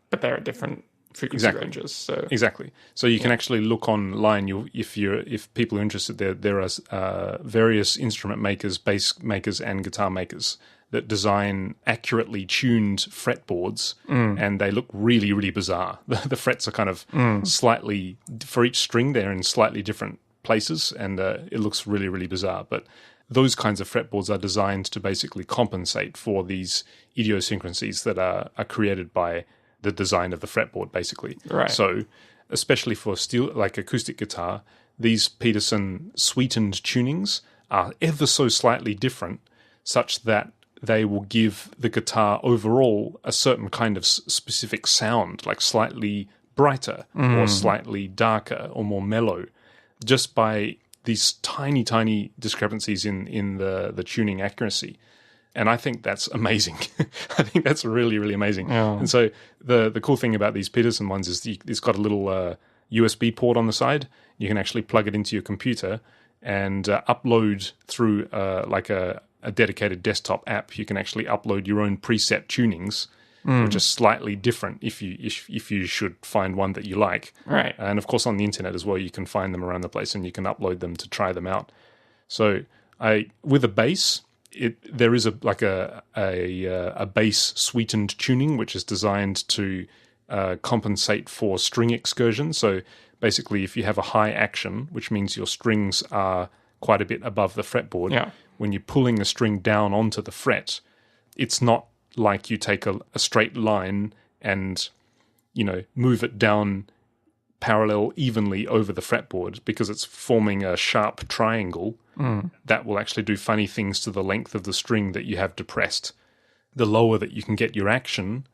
But they're at different frequency ranges. So exactly. So you can actually look online. If people are interested, there are various instrument makers, bass makers, and guitar makers that design accurately tuned fretboards, and they look really, really bizarre. The frets are kind of slightly, for each string, they're in slightly different places, and it looks really, really bizarre. But those kinds of fretboards are designed to basically compensate for these idiosyncrasies that are created by the design of the fretboard, basically. Right. So, especially for steel, like acoustic guitar, these Peterson sweetened tunings are ever so slightly different, such that they will give the guitar overall a certain kind of specific sound, like slightly brighter or slightly darker or more mellow, just by these tiny, tiny discrepancies in the tuning accuracy. And I think that's amazing. I think that's really, really amazing. Yeah. And so the cool thing about these Peterson ones is it's got a little USB port on the side. You can actually plug it into your computer and upload through like an a dedicated desktop app, you can actually upload your own preset tunings, which are slightly different if you should find one that you like. Right. And of course, on the internet as well, you can find them around the place, and you can upload them to try them out. So, with a bass, there is a bass sweetened tuning which is designed to compensate for string excursion. So basically, if you have a high action, which means your strings are quite a bit above the fretboard, when you're pulling the string down onto the fret, it's not like you take a straight line and, move it down parallel evenly over the fretboard, because it's forming a sharp triangle that will actually do funny things to the length of the string that you have depressed. The lower that you can get your action,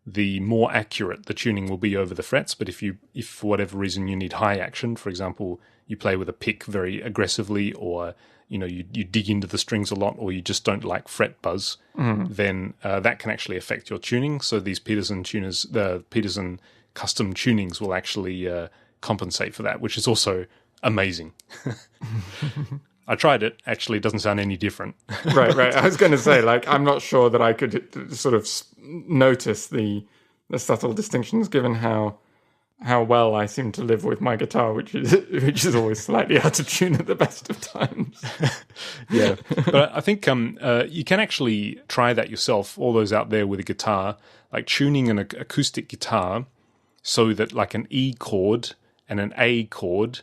the more accurate the tuning will be over the frets. But if for whatever reason you need high action, for example, you play with a pick very aggressively, or you dig into the strings a lot, or you just don't like fret buzz, then that can actually affect your tuning. So these Peterson tuners, the Peterson custom tunings, will actually compensate for that, which is also amazing. I tried it. Actually, it doesn't sound any different. Right. I was going to say, I'm not sure that I could sort of notice the subtle distinctions, given how well I seem to live with my guitar, which is always slightly out of tune at the best of times. Yeah, but I think you can actually try that yourself. All those out there with a guitar, like tuning an acoustic guitar so that like an E chord and an A chord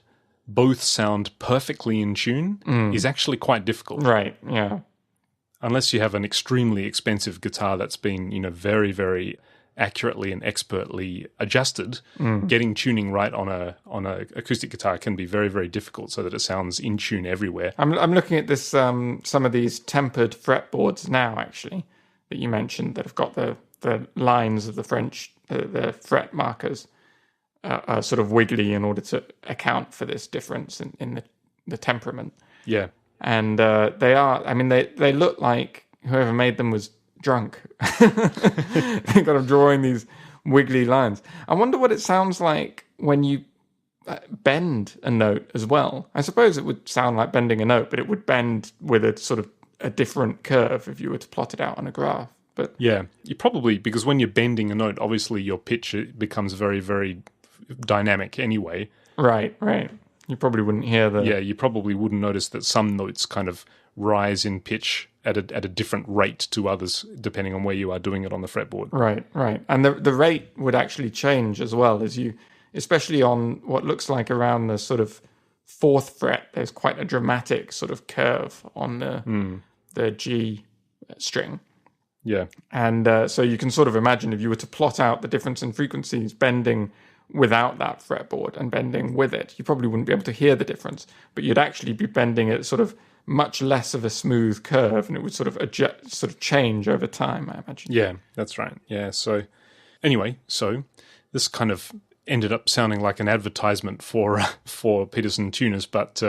both sound perfectly in tune is actually quite difficult. Right, yeah. Unless you have an extremely expensive guitar that's been, very, very accurately and expertly adjusted, getting tuning right on a acoustic guitar can be very, very difficult, so that it sounds in tune everywhere. I'm looking at this some of these tempered fretboards now, actually, that you mentioned, that have got the lines of the French, the fret markers are sort of wiggly in order to account for this difference in the temperament. Yeah. And they look like whoever made them was drunk. They got them drawing these wiggly lines. I wonder what it sounds like when you bend a note as well. I suppose it would sound like bending a note, but it would bend with a sort of a different curve if you were to plot it out on a graph. But yeah, you probably, because when you're bending a note, obviously your pitch becomes very, very dynamic anyway. Right. You probably wouldn't hear the... Yeah, you probably wouldn't notice that some notes kind of rise in pitch at a different rate to others, depending on where you are doing it on the fretboard. Right. And the rate would actually change as well, as you, especially on what looks like around the sort of fourth fret, there's quite a dramatic sort of curve on the G string. Yeah. And so you can sort of imagine, if you were to plot out the difference in frequencies bending without that fretboard and bending with it, you probably wouldn't be able to hear the difference, but you'd actually be bending it sort of much less of a smooth curve, and it would sort of adjust, sort of change over time, I imagine. Yeah, that's right. Yeah, so anyway, this kind of ended up sounding like an advertisement for Peterson tuners, but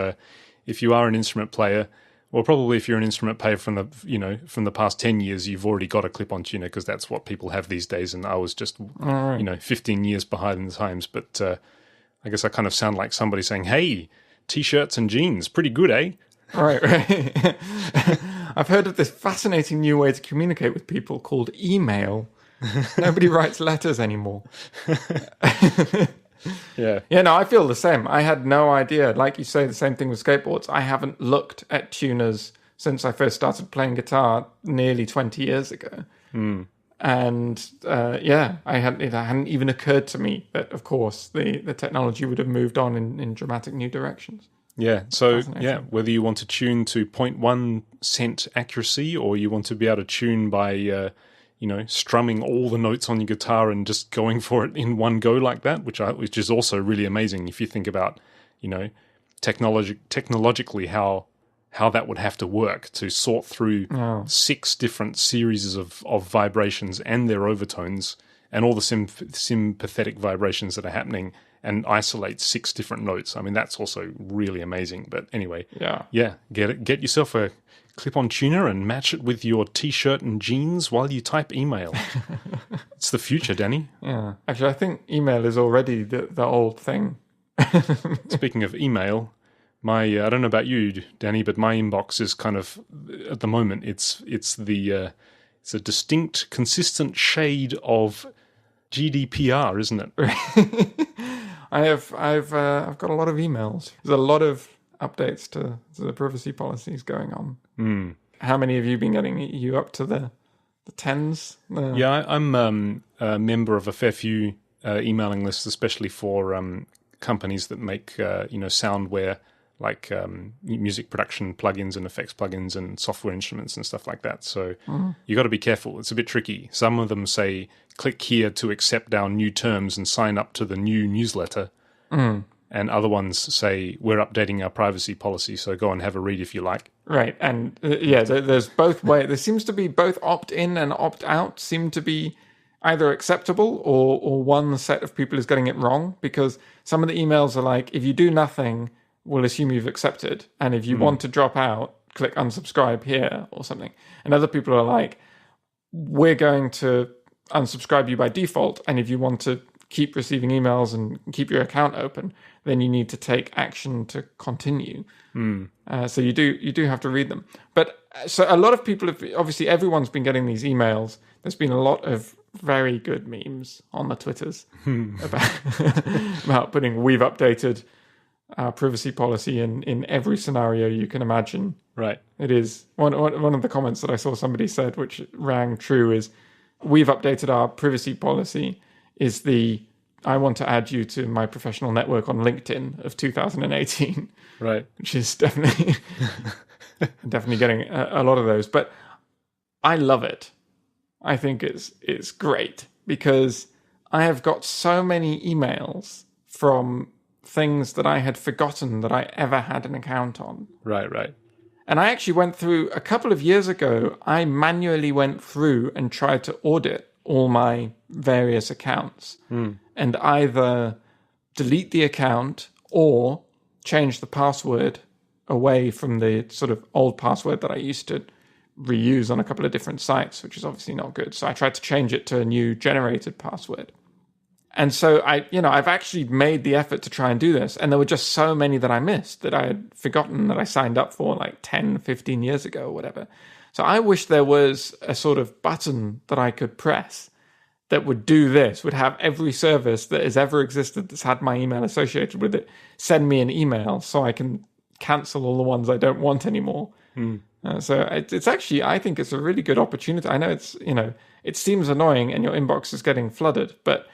if you are an instrument player, well, probably if you're an instrument player from the past 10 years, you've already got a clip-on tuner, because that's what people have these days, and I was just 15 years behind the times. But I guess I kind of sound like somebody saying, "Hey, t-shirts and jeans, pretty good, eh?" Right. I've heard of this fascinating new way to communicate with people called email. Nobody writes letters anymore. Yeah. Yeah, no, I feel the same. I had no idea. Like you say, the same thing with skateboards. I haven't looked at tuners since I first started playing guitar nearly 20 years ago. And it hadn't even occurred to me that, of course, the technology would have moved on in dramatic new directions. Yeah, so whether you want to tune to 0.1 cent accuracy, or you want to be able to tune by strumming all the notes on your guitar and just going for it in one go like that, which is also really amazing if you think about, technologically how that would have to work to sort through 6 different series of vibrations and their overtones and all the sympathetic vibrations that are happening, and isolate 6 different notes. I mean, that's also really amazing. But anyway, get yourself a clip-on tuner and match it with your t-shirt and jeans while you type email. It's the future, Danny. Yeah. Actually, I think email is already the old thing. Speaking of email, I don't know about you, Danny, but my inbox is kind of, at the moment, it's a distinct, consistent shade of GDPR, isn't it? I've got a lot of emails. There's a lot of updates to the privacy policies going on. How many have you been getting? You up to the tens? Yeah, I'm a member of a fair few emailing lists, especially for companies that make soundware, like music production plugins and effects plugins and software instruments and stuff like that. So you got to be careful. It's a bit tricky. Some of them say, click here to accept our new terms and sign up to the new newsletter. And other ones say, we're updating our privacy policy, so go and have a read if you like. Right. And there's both ways. There seems to be both opt-in and opt-out seem to be either acceptable or one set of people is getting it wrong, because some of the emails are like, if you do nothing, we'll assume you've accepted. And if you want to drop out, click unsubscribe here or something. And other people are like, we're going to unsubscribe you by default. And if you want to keep receiving emails and keep your account open, then you need to take action to continue. So you do have to read them. But so a lot of people have, obviously everyone's been getting these emails. There's been a lot of very good memes on the Twitters about putting, we've updated our privacy policy in every scenario you can imagine. Right. It is one of the comments that I saw somebody said, which rang true, is we've updated our privacy policy is the I want to add you to my professional network on LinkedIn of 2018. Right. Which is definitely getting a lot of those. But I love it. I think it's great because I have got so many emails from things that I had forgotten that I ever had an account on. Right. And I actually went through, a couple of years ago, I manually went through and tried to audit all my various accounts and either delete the account or change the password away from the sort of old password that I used to reuse on a couple of different sites, which is obviously not good. So I tried to change it to a new generated password. And so I've actually made the effort to try and do this. And there were just so many that I missed that I had forgotten that I signed up for like 10, 15 years ago or whatever. So I wish there was a sort of button that I could press that would do this, would have every service that has ever existed that's had my email associated with it send me an email so I can cancel all the ones I don't want anymore. So it's actually, I think it's a really good opportunity. I know it seems annoying and your inbox is getting flooded, but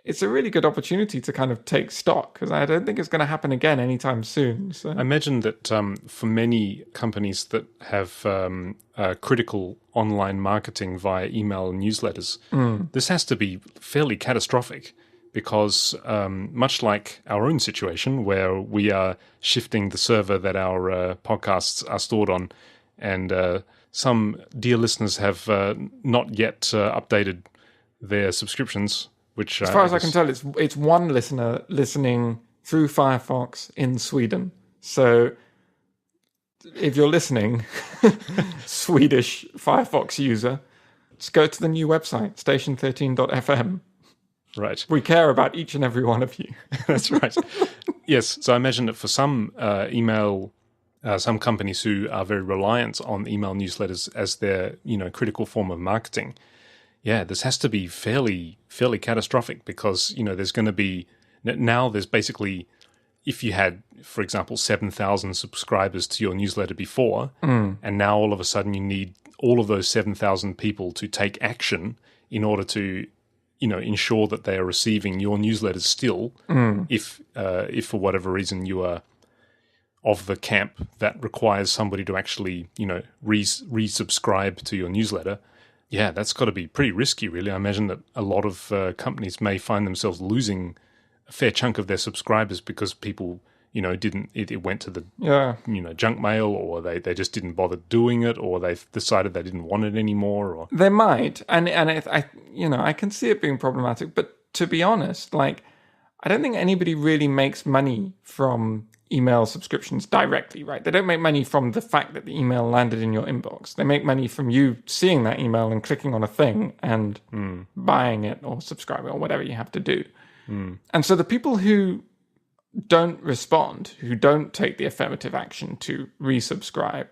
it's a really good opportunity to kind of take stock because I don't think it's going to happen again anytime soon. So I imagine that for many companies that have critical online marketing via email and newsletters, this has to be fairly catastrophic because much like our own situation where we are shifting the server that our podcasts are stored on, and some dear listeners have not yet updated their subscriptions. Which, as far as I can tell, it's one listener listening through Firefox in Sweden. So if you're listening, Swedish Firefox user, just go to the new website, station13.fm. Right. We care about each and every one of you. That's right. Yes. So I imagine that for some some companies who are very reliant on email newsletters as their, critical form of marketing, yeah, this has to be fairly catastrophic because, there's going to be, now there's basically, if you had, for example, 7,000 subscribers to your newsletter before, and now all of a sudden you need all of those 7,000 people to take action in order to, ensure that they are receiving your newsletters still, if for whatever reason you are of the camp that requires somebody to actually, resubscribe to your newsletter. Yeah, that's got to be pretty risky, really. I imagine that a lot of companies may find themselves losing a fair chunk of their subscribers because people, it went to the, junk mail, or they just didn't bother doing it, or they decided they didn't want it anymore. Or they might, and I can see it being problematic. But to be honest, I don't think anybody really makes money from email subscriptions directly, right? They don't make money from the fact that the email landed in your inbox. They make money from you seeing that email and clicking on a thing and buying it or subscribing or whatever you have to do. And so the people who don't respond, who don't take the affirmative action to resubscribe,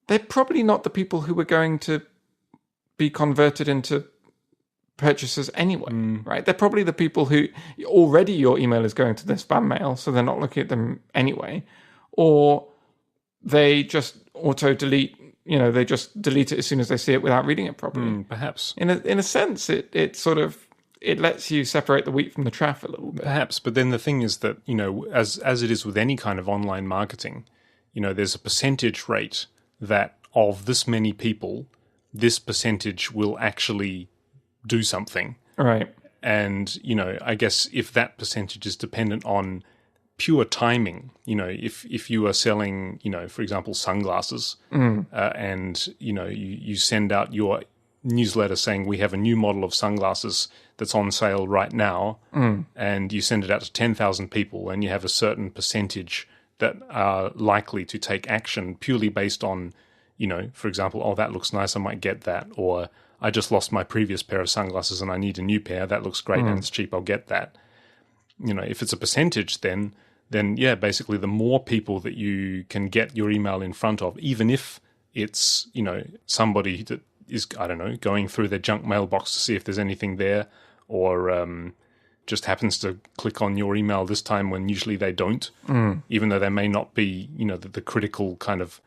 they're probably not the people who are going to be converted into purchasers anyway, right? They're probably the people who already your email is going to their spam mail, so they're not looking at them anyway, or they just auto-delete, they just delete it as soon as they see it without reading it properly. Perhaps. In a sense, it sort of, it lets you separate the wheat from the chaff a little bit. Perhaps, but then the thing is that, as it is with any kind of online marketing, there's a percentage rate that of this many people, this percentage will actually do something. Right. And, I guess if that percentage is dependent on pure timing, if you are selling, for example, sunglasses, and, you send out your newsletter saying we have a new model of sunglasses that's on sale right now, and you send it out to 10,000 people, and you have a certain percentage that are likely to take action purely based on, for example, oh, that looks nice, I might get that, or I just lost my previous pair of sunglasses and I need a new pair, that looks great and it's cheap, I'll get that. If it's a percentage, then yeah, basically the more people that you can get your email in front of, even if it's, somebody that is, I don't know, going through their junk mailbox to see if there's anything there, or just happens to click on your email this time when usually they don't, even though they may not be, the critical kind of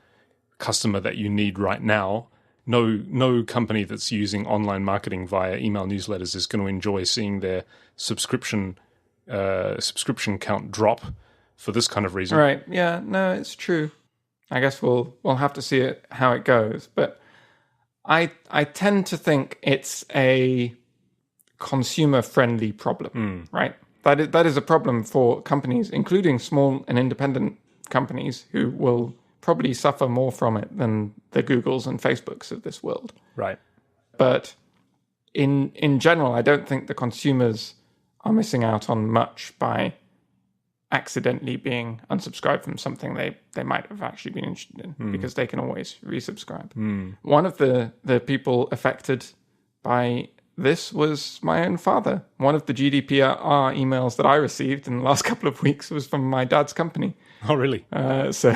customer that you need right now. No company that's using online marketing via email newsletters is going to enjoy seeing their subscription count drop for this kind of reason. Right. Yeah. No, it's true. I guess we'll have to see how it goes. But I tend to think it's a consumer-friendly problem, right? That is a problem for companies, including small and independent companies, who will probably suffer more from it than the Googles and Facebooks of this world. Right. But in general, I don't think the consumers are missing out on much by accidentally being unsubscribed from something they might have actually been interested in, because they can always resubscribe. One of the people affected by this was my own father. One of the GDPR emails that I received in the last couple of weeks was from my dad's company. Oh, really? So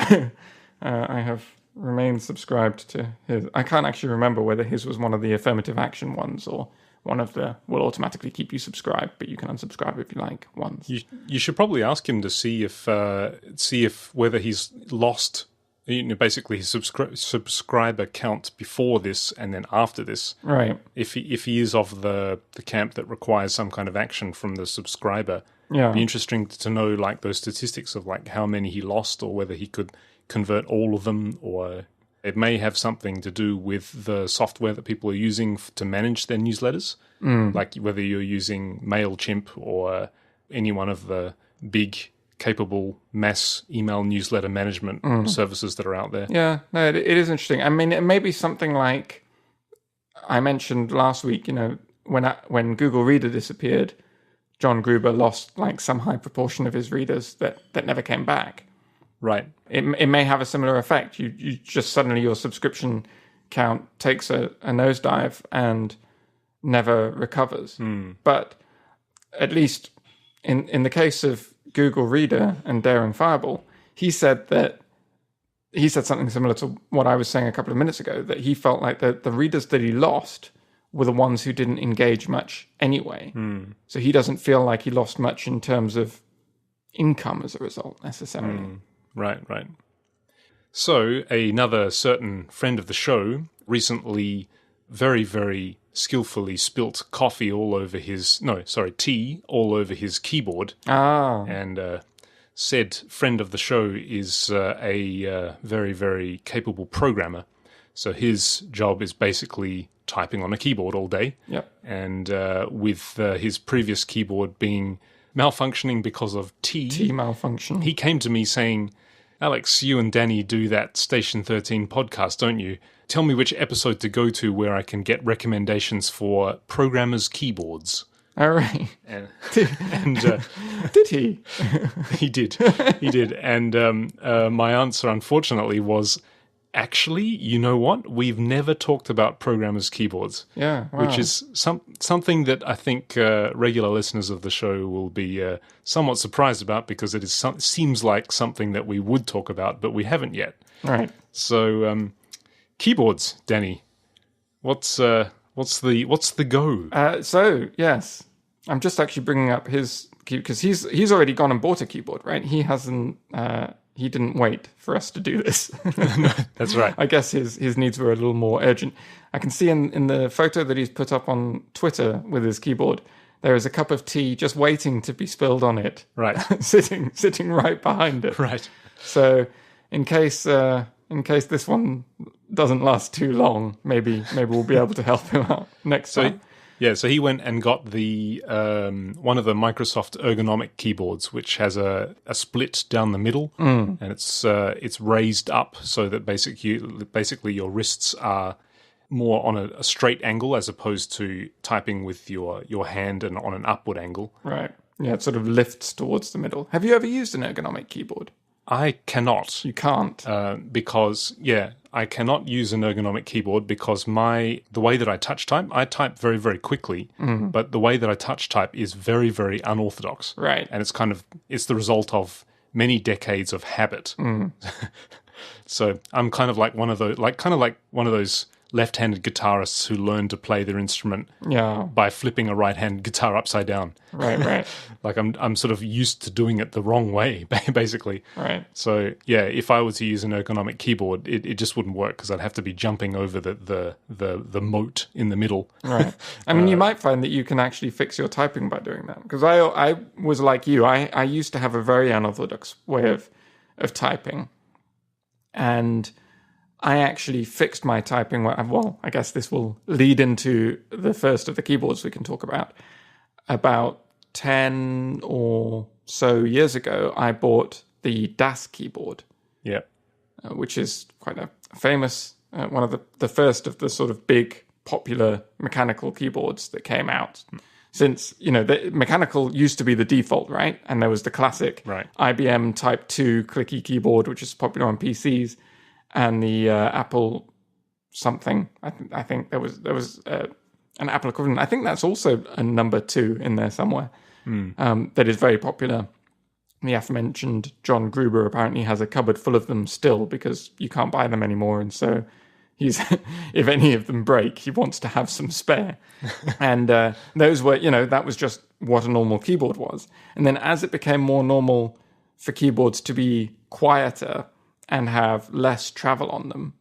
I have remained subscribed to his. I can't actually remember whether his was one of the affirmative action ones or one of the will automatically keep you subscribed, but you can unsubscribe if you like ones. You should probably ask him to see if whether he's lost, basically his subscriber count before this and then after this. Right. If he is of the camp that requires some kind of action from the subscriber, yeah, it'd be interesting to know like those statistics of like how many he lost, or whether he could convert all of them, or it may have something to do with the software that people are using to manage their newsletters, like whether you're using MailChimp or any one of the big capable mass email newsletter management services that are out there. Yeah, no, it is interesting. I mean, it may be something like I mentioned last week, when Google Reader disappeared, John Gruber lost like some high proportion of his readers that never came back. Right. It may have a similar effect. You just suddenly your subscription count takes a nosedive and never recovers. But at least in the case of Google Reader and Daring Fireball, he said something similar to what I was saying a couple of minutes ago, that he felt like the readers that he lost were the ones who didn't engage much anyway. So he doesn't feel like he lost much in terms of income as a result necessarily. Right. So another certain friend of the show recently very, very skillfully spilt tea all over his keyboard. And said friend of the show is a very, very capable programmer. So his job is basically typing on a keyboard all day. Yep. And with his previous keyboard being malfunctioning because of tea malfunction, he came to me saying, Alex, you and Danny do that Station 13 podcast, don't you? Tell me which episode to go to where I can get recommendations for programmers' keyboards. All right. And did he? He did. And my answer, unfortunately, was actually, you know what? We've never talked about programmers' keyboards. Yeah, wow. Which is something that I think regular listeners of the show will be somewhat surprised about, because it seems like something that we would talk about, but we haven't yet. Right. So, keyboards, Danny. What's the go? So yes, I'm just actually bringing up his key because he's already gone and bought a keyboard, right? He hasn't. He didn't wait for us to do this. No, that's right. I guess his needs were a little more urgent. I can see in the photo that he's put up on Twitter with his keyboard, there is a cup of tea just waiting to be spilled on it. Right. sitting right behind it. Right. So in case this one doesn't last too long, maybe we'll be able to help him out next time. Yeah, so he went and got the one of the Microsoft ergonomic keyboards, which has a split down the middle, and it's raised up so that basically your wrists are more on a straight angle as opposed to typing with your hand and on an upward angle. Right. Yeah, it sort of lifts towards the middle. Have you ever used an ergonomic keyboard? I cannot. You can't. Because I cannot use an ergonomic keyboard because the way that I type very, very quickly, but the way that I touch type is very, very unorthodox. Right. And it's the result of many decades of habit. So I'm kind of like one of those left-handed guitarists who learn to play their instrument by flipping a right-hand guitar upside down. Right. Like I'm sort of used to doing it the wrong way, basically. Right. So yeah, if I were to use an ergonomic keyboard, it just wouldn't work because I'd have to be jumping over the moat in the middle. Right. I mean, you might find that you can actually fix your typing by doing that. Because I was like you. I used to have a very unorthodox way of typing, and I actually fixed my typing. Well, I guess this will lead into the first of the keyboards we can talk about. About 10 or so years ago, I bought the DAS keyboard. Yeah. Which is quite a famous, one of the first of the sort of big popular mechanical keyboards that came out. Since, the mechanical used to be the default, right? And there was the classic IBM Type 2 clicky keyboard, which is popular on PCs. And the Apple something, I think there was an Apple equivalent. I think that's also a number 2 in there somewhere that is very popular. The aforementioned John Gruber apparently has a cupboard full of them still because you can't buy them anymore. And so if any of them break, he wants to have some spare. And those were, that was just what a normal keyboard was. And then as it became more normal for keyboards to be quieter and have less travel on them,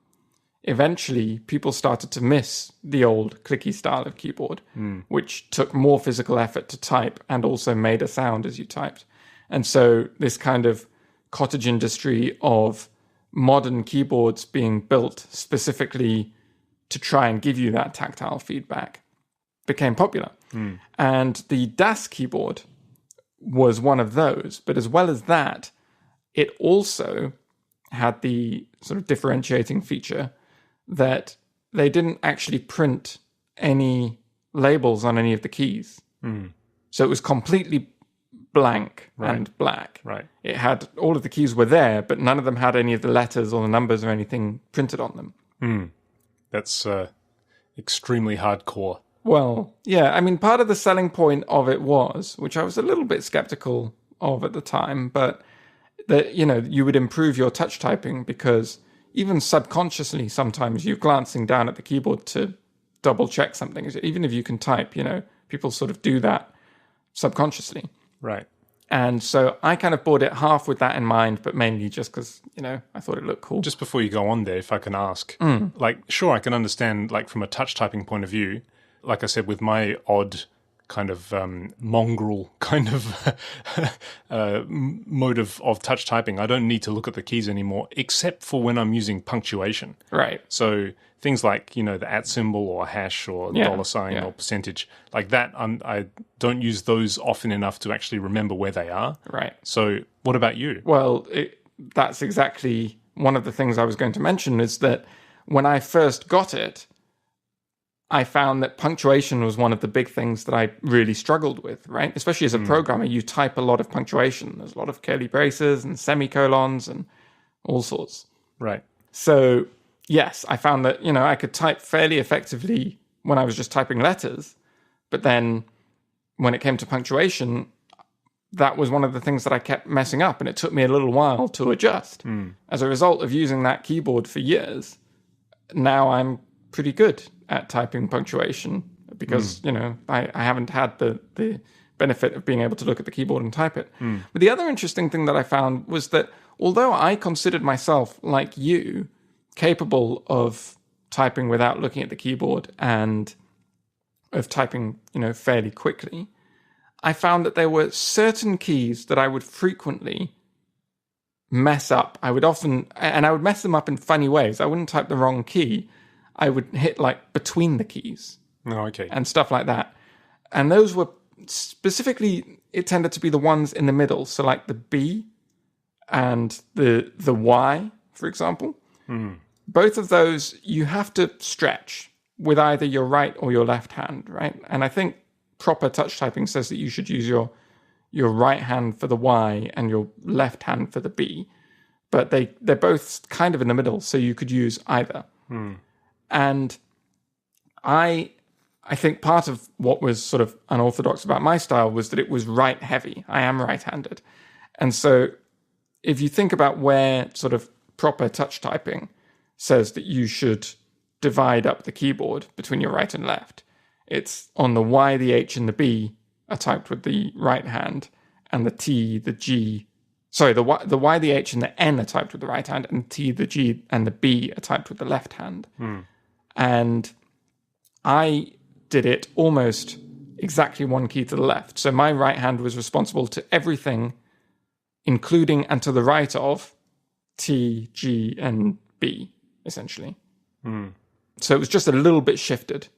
eventually people started to miss the old clicky style of keyboard, which took more physical effort to type and also made a sound as you typed. And so this kind of cottage industry of modern keyboards being built specifically to try and give you that tactile feedback became popular. And the DAS keyboard was one of those. But as well as that, it also had the sort of differentiating feature that they didn't actually print any labels on any of the keys. So it was completely blank and black. Right. It had, all of the keys were there, but none of them had any of the letters or the numbers or anything printed on them. That's extremely hardcore. Well, yeah, I mean, part of the selling point of it was, which I was a little bit skeptical of at the time, but that, you would improve your touch typing because even subconsciously, sometimes you're glancing down at the keyboard to double check something. Even if you can type, people sort of do that subconsciously. Right. And so I kind of bought it half with that in mind, but mainly just because, I thought it looked cool. Just before you go on there, if I can ask, sure, I can understand, from a touch typing point of view, like I said, with my odd kind of mongrel kind of mode of touch typing, I don't need to look at the keys anymore, except for when I'm using punctuation. Right. So things like, the @ symbol or hash or $sign or percentage, like that, I don't use those often enough to actually remember where they are. Right. So what about you? Well, that's exactly one of the things I was going to mention, is that when I first got it, I found that punctuation was one of the big things that I really struggled with, right? Especially as a programmer, you type a lot of punctuation. There's a lot of curly braces and semicolons and all sorts. Right. So yes, I found that, I could type fairly effectively when I was just typing letters. But then when it came to punctuation, that was one of the things that I kept messing up, and it took me a little while to adjust. As a result of using that keyboard for years, now I'm pretty good at typing punctuation because, I haven't had the benefit of being able to look at the keyboard and type it. But the other interesting thing that I found was that although I considered myself, like you, capable of typing without looking at the keyboard and of typing, fairly quickly, I found that there were certain keys that I would frequently mess up. I would mess them up in funny ways. I wouldn't type the wrong key. I would hit between the keys. Oh, okay. And stuff like that. And those were specifically, it tended to be the ones in the middle. So like the B and the Y, for example. Both of those, you have to stretch with either your right or your left hand, right? And I think proper touch typing says that you should use your right hand for the Y and your left hand for the B. But they're both kind of in the middle, so you could use either. And I think part of what was sort of unorthodox about my style was that it was right heavy. I am right-handed. And so if you think about where sort of proper touch typing says that you should divide up the keyboard between your right and left, it's on the Y, the H, and the B are typed with the right hand, and the T, the G, the Y, the H, and the N are typed with the right hand, and the T, the G, and the B are typed with the left hand. And I did it almost exactly one key to the left. So my right hand was responsible to everything, including and to the right of T, G, and B, essentially. So it was just a little bit shifted.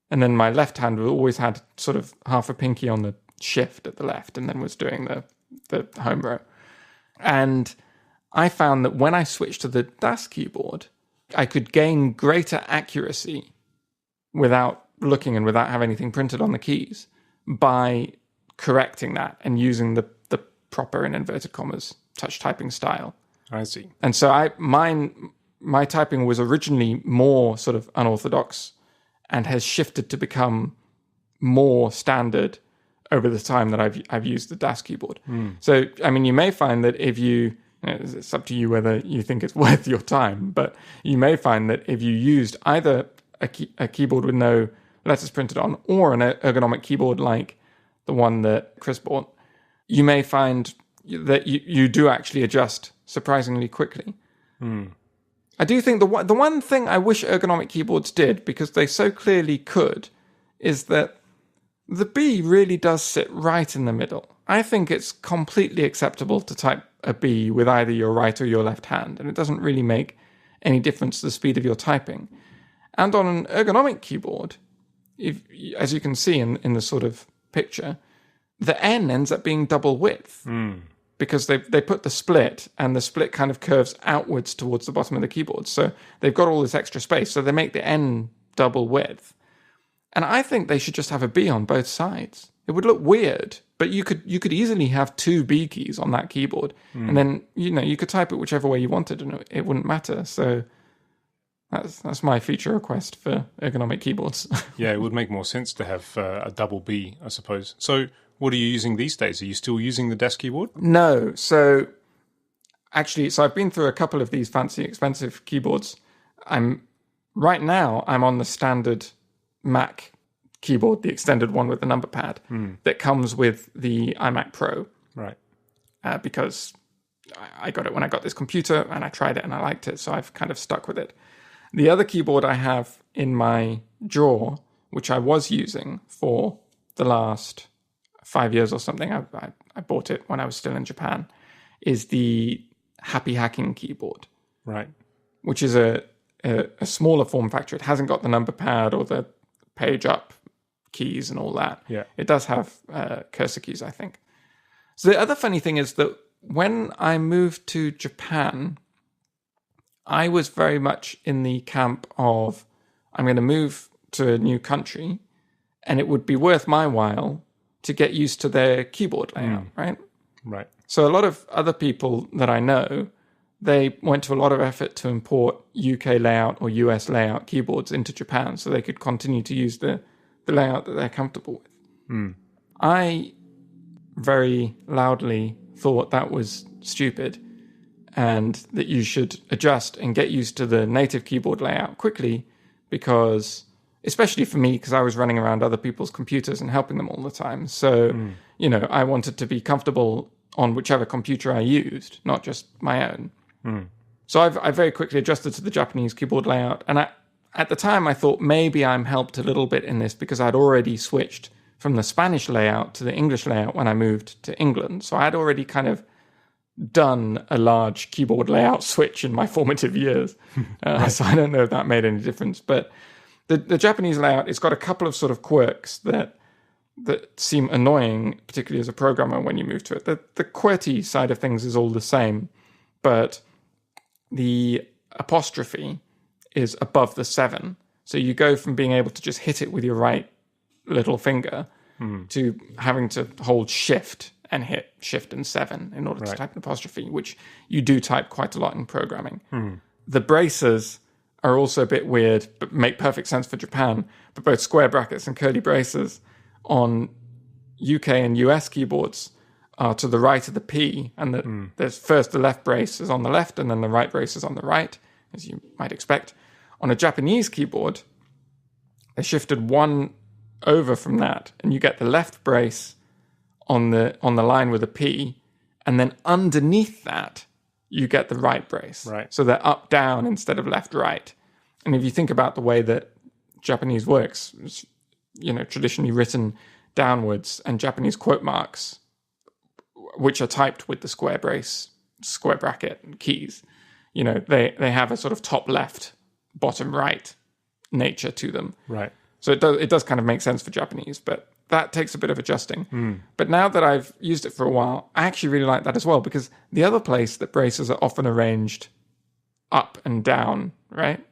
And then my left hand always had sort of half a pinky on the shift at the left, and then was doing the home row. And I found that when I switched to the DAS keyboard, I could gain greater accuracy without looking and without having anything printed on the keys by correcting that and using the proper, in inverted commas, touch typing style. I see. And so my typing was originally more sort of unorthodox and has shifted to become more standard over the time that I've used the DAS keyboard. So, I mean, you may find that if it's up to you whether you think it's worth your time, but you may find that if you used either a keyboard with no letters printed on or an ergonomic keyboard like the one that Chris bought, you may find that you do actually adjust surprisingly quickly. I do think the one thing I wish ergonomic keyboards did, because they so clearly could, is that the B really does sit right in the middle. I think it's completely acceptable to type a B with either your right or your left hand, and it doesn't really make any difference to the speed of your typing. And on an ergonomic keyboard, as you can see in the sort of picture, the N ends up being double width. Because they put the split, and the split kind of curves outwards towards the bottom of the keyboard. So they've got all this extra space. So they make the N double width. And I think they should just have a B on both sides. It would look weird, but you could easily have two B keys on that keyboard. And then, you could type it whichever way you wanted and it wouldn't matter. So that's my feature request for ergonomic keyboards. Yeah, it would make more sense to have a double B, I suppose. So what are you using these days? Are you still using the DAS keyboard? No. So I've been through a couple of these fancy, expensive keyboards. Right now I'm on the standard Mac keyboard, the extended one with the number pad that comes with the iMac Pro. Right. Because I got it when I got this computer and I tried it and I liked it, so I've kind of stuck with it. The other keyboard I have in my drawer, which I was using for the last 5 years or something, I bought it when I was still in Japan, is the Happy Hacking keyboard. Right. Which is a smaller form factor. It hasn't got the number pad or the page up keys and all that. Yeah. It does have cursor keys, I think. So the other funny thing is that when I moved to Japan, I was very much in the camp of, I'm going to move to a new country and it would be worth my while to get used to their keyboard layout, right? Right. So a lot of other people that I know, they went to a lot of effort to import UK layout or US layout keyboards into Japan so they could continue to use the layout that they're comfortable with. I very loudly thought that was stupid and that you should adjust and get used to the native keyboard layout quickly because, especially for me, because I was running around other people's computers and helping them all the time. So, I wanted to be comfortable on whichever computer I used, not just my own. So I very quickly adjusted to the Japanese keyboard layout. And at the time, I thought maybe I'm helped a little bit in this because I'd already switched from the Spanish layout to the English layout when I moved to England. So I'd already kind of done a large keyboard layout switch in my formative years. So I don't know if that made any difference. But the Japanese layout, it's got a couple of sort of quirks that seem annoying, particularly as a programmer when you move to it. The QWERTY side of things is all the same, but the apostrophe is above the 7. So you go from being able to just hit it with your right little finger to having to hold shift and hit shift and 7 in order to type an apostrophe, which you do type quite a lot in programming. The braces are also a bit weird, but make perfect sense for Japan. But both square brackets and curly braces on UK and US keyboards are to the right of the P, and there's first the left brace is on the left, and then the right brace is on the right, as you might expect. On a Japanese keyboard, they shifted one over from that, and you get the left brace on the line with a P, and then underneath that, you get the right brace. Right. So they're up, down instead of left, right. And if you think about the way that Japanese works, it's, traditionally written downwards, and Japanese quote marks, which are typed with the square brace, square bracket keys, they have a sort of top left, bottom right nature to them. Right. So it does kind of make sense for Japanese, but that takes a bit of adjusting. But now that I've used it for a while, I actually really like that as well, because the other place that braces are often arranged up and down, right,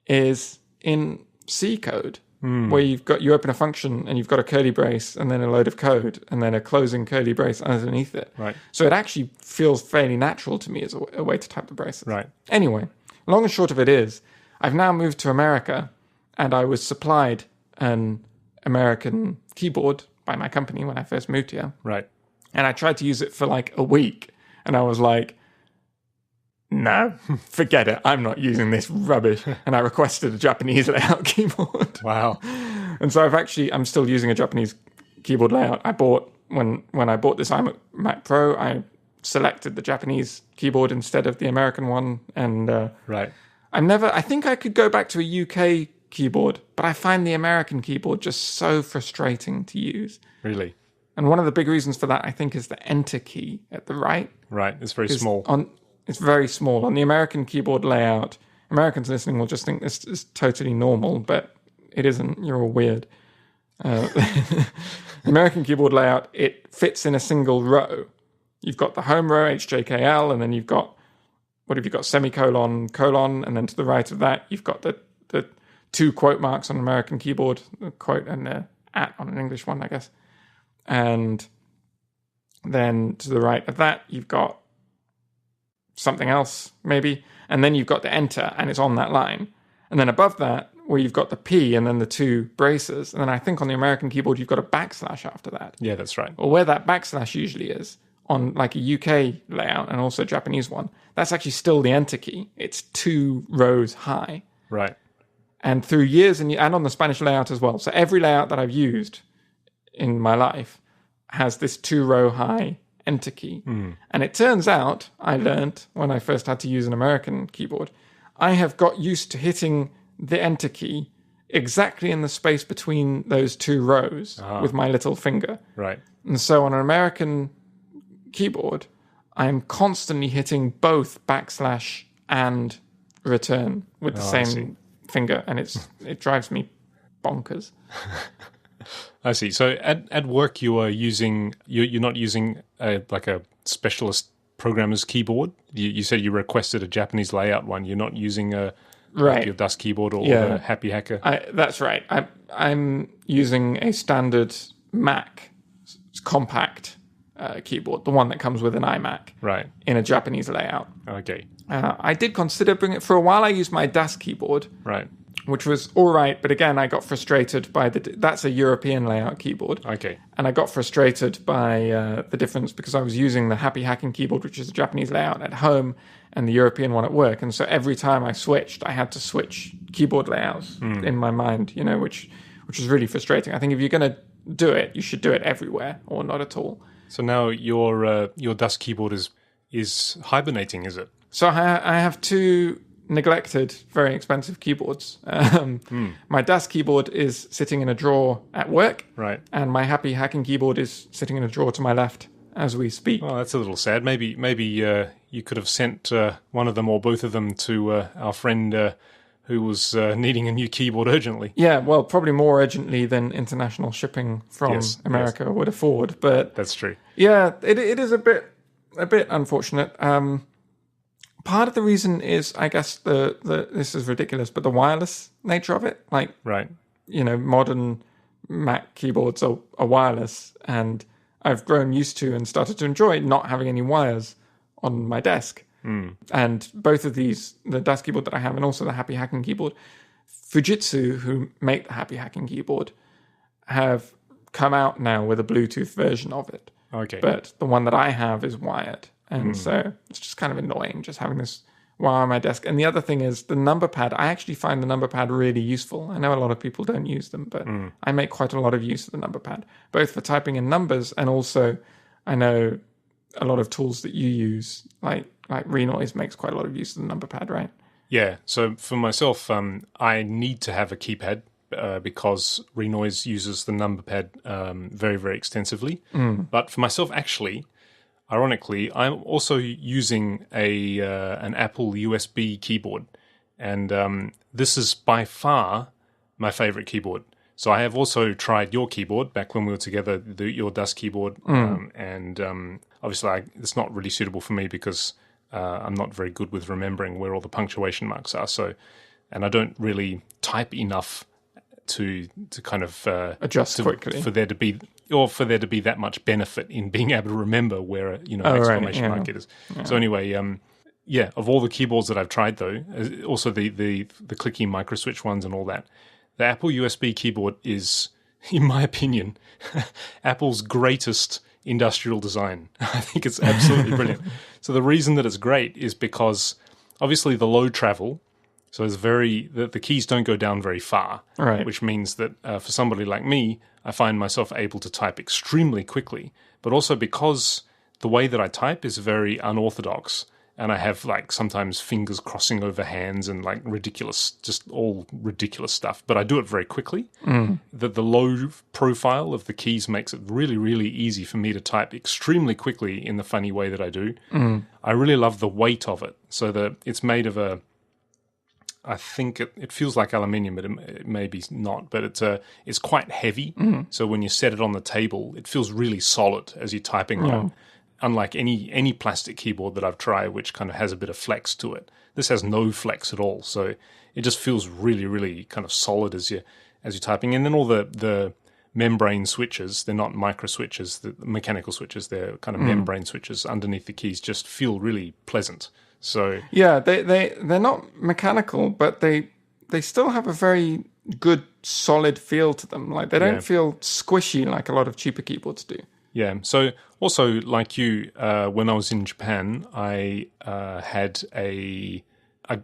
is in C code, where you open a function and you've got a curly brace and then a load of code and then a closing curly brace underneath it. Right. So it actually feels fairly natural to me as a way to type the braces. Right. Anyway, long and short of it is, I've now moved to America, and I was supplied an American keyboard by my company when I first moved here. Right. And I tried to use it for like a week, and I was like, no, forget it. I'm not using this rubbish. And I requested a Japanese layout keyboard. Wow. And so I'm still using a Japanese keyboard layout. I bought, when I bought this iMac Mac Pro, I selected the Japanese keyboard instead of the American one. And right. I think I could go back to a UK keyboard, but I find the American keyboard just so frustrating to use. Really? And one of the big reasons for that, I think, is the enter key at the right. Right. It's very small. It's very small. On the American keyboard layout, Americans listening will just think this is totally normal, but it isn't. You're all weird. The American keyboard layout, it fits in a single row. You've got the home row, HJKL, and then you've got, what have you got, semicolon, colon, and then to the right of that, you've got the two quote marks on an American keyboard, a quote and an at on an English one, I guess. And then to the right of that, you've got something else, maybe. And then you've got the enter, and it's on that line. And then above that, where you've got the P and then the two braces. And then I think on the American keyboard, you've got a backslash after that. Yeah, that's right. Or where that backslash usually is on like a UK layout and also a Japanese one, that's actually still the enter key. It's 2 rows high. Right. And through years and on the Spanish layout as well. So every layout that I've used in my life has this 2-row high enter key. And it turns out, I learned when I first had to use an American keyboard, I have got used to hitting the enter key exactly in the space between those 2 rows with my little finger. Right. And so on an American keyboard, I'm constantly hitting both backslash and return with the same finger, and it drives me bonkers. I see. So at work, you are using you're not using a specialist programmer's keyboard. You said you requested a Japanese layout one. You're not using your Dust keyboard or the Happy Hacker. That's right. I'm using a standard Mac compact keyboard, the one that comes with an iMac, Right. in a Japanese layout. Okay. I did consider bringing it. For a while, I used my Das keyboard, Right. which was all right, but again, I got frustrated by that's a European layout keyboard. Okay. And I got frustrated by the difference because I was using the Happy Hacking keyboard, which is a Japanese layout, at home, and the European one at work. And so every time I switched, I had to switch keyboard layouts in my mind, which was really frustrating. I think if you're going to do it, you should do it everywhere or not at all. So now your Das keyboard is hibernating, is it? So I have two neglected, very expensive keyboards. My Das keyboard is sitting in a drawer at work, Right. and my Happy Hacking keyboard is sitting in a drawer to my left as we speak. Oh, that's a little sad. Maybe you could have sent one of them or both of them to our friend who was needing a new keyboard urgently. Yeah, well, probably more urgently than international shipping from America would afford. But That's true. yeah, it is a bit unfortunate. Part of the reason is, I guess, this is ridiculous, but the wireless nature of it. Like, Right. Modern Mac keyboards are wireless, and I've grown used to and started to enjoy not having any wires on my desk. And both of these, the Das keyboard that I have and also the Happy Hacking keyboard, Fujitsu, who make the Happy Hacking keyboard, have come out now with a Bluetooth version of it. Okay. But the one that I have is wired. And so it's just kind of annoying just having this wire on my desk. And the other thing is the number pad. I actually find the number pad really useful. I know a lot of people don't use them, but I make quite a lot of use of the number pad, both for typing in numbers and also I know a lot of tools that you use, like Renoise makes quite a lot of use of the number pad, right? Yeah. So for myself, I need to have a keypad because Renoise uses the number pad very, very extensively. But for myself, actually, ironically, I'm also using an Apple USB keyboard, and this is by far my favorite keyboard. So I have also tried your keyboard back when we were together, your Das keyboard, and obviously it's not really suitable for me because I'm not very good with remembering where all the punctuation marks are. So, and I don't really type enough to kind of Adjust quickly for there to be that much benefit in being able to remember where exclamation mark it is. Yeah. So anyway, of all the keyboards that I've tried though, also the clicky micro switch ones and all that, the Apple USB keyboard is, in my opinion, Apple's greatest industrial design. I think it's absolutely brilliant. So the reason that it's great is because obviously the low travel. So it's the keys don't go down very far, right? Which means that for somebody like me, I find myself able to type extremely quickly. But also because the way that I type is very unorthodox, and I have sometimes fingers crossing over hands and just all ridiculous stuff. But I do it very quickly. The low profile of the keys makes it really, really easy for me to type extremely quickly in the funny way that I do. I really love the weight of it. So it's made of I think it feels like aluminium, but it maybe not. But it's quite heavy. So when you set it on the table, it feels really solid as you're typing on it. Unlike any plastic keyboard that I've tried, which kind of has a bit of flex to it. This has no flex at all. So it just feels really, really kind of solid as you're typing. And then all the membrane switches, they're not micro switches, the mechanical switches, they're kind of membrane switches underneath the keys, just feel really pleasant. So yeah, they're not mechanical, but they still have a very good solid feel to them. Like they don't feel squishy like a lot of cheaper keyboards do. Yeah. So also like you, when I was in Japan, I had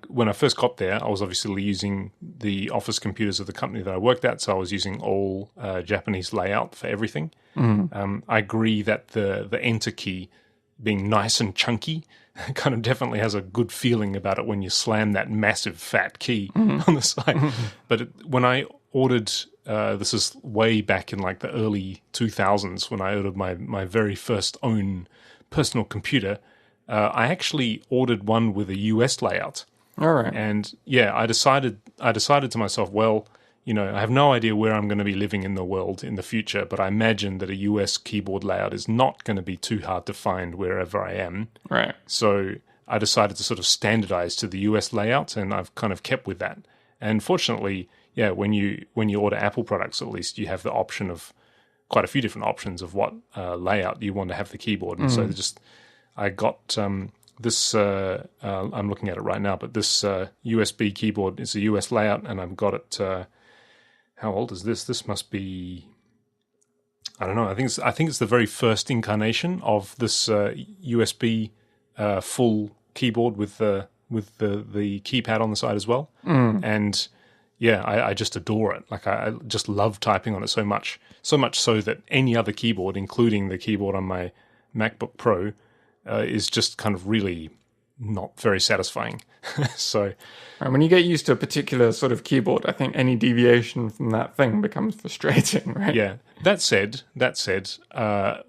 when I first got there, I was obviously using the office computers of the company that I worked at, so I was using all Japanese layout for everything. I agree that the enter key being nice and chunky kind of definitely has a good feeling about it when you slam that massive fat key on the side. But when I ordered, this is way back in the early 2000s when I ordered my very first own personal computer, I actually ordered one with a US layout. All right. And I decided to myself, well, I have no idea where I'm going to be living in the world in the future, but I imagine that a US keyboard layout is not going to be too hard to find wherever I am. Right. So I decided to sort of standardize to the US layout, and I've kind of kept with that. And fortunately, when you order Apple products, at least you have the option of quite a few different options of what layout you want to have the keyboard. And so I got this, I'm looking at it right now, but this USB keyboard is a US layout, and I've got it, how old is this? This must be, I don't know, I think it's the very first incarnation of this USB full keyboard with the keypad on the side as well. And yeah, I just adore it. Like I just love typing on it so much so that any other keyboard, including the keyboard on my MacBook Pro, is just kind of really not very satisfying. So when you get used to a particular sort of keyboard, I think any deviation from that thing becomes frustrating, right? yeah. That said,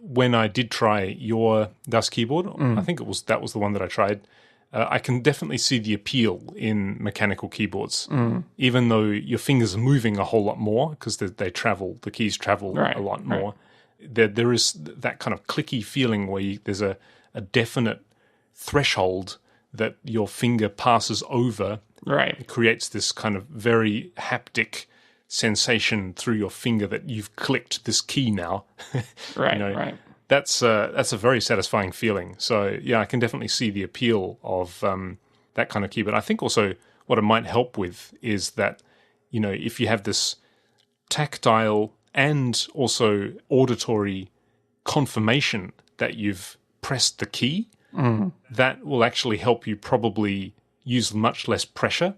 when I did try your Dust keyboard, I think that was the one that I tried. I can definitely see the appeal in mechanical keyboards, even though your fingers are moving a whole lot more because the keys travel a lot more. There is that kind of clicky feeling where there's a definite threshold that your finger passes over. Right. It creates this kind of very haptic sensation through your finger that you've clicked this key now. Right, right. That's a very satisfying feeling. So yeah, I can definitely see the appeal of that kind of keyboard. I think also what it might help with is that, if you have this tactile and also auditory confirmation that you've pressed the key, that will actually help you probably use much less pressure.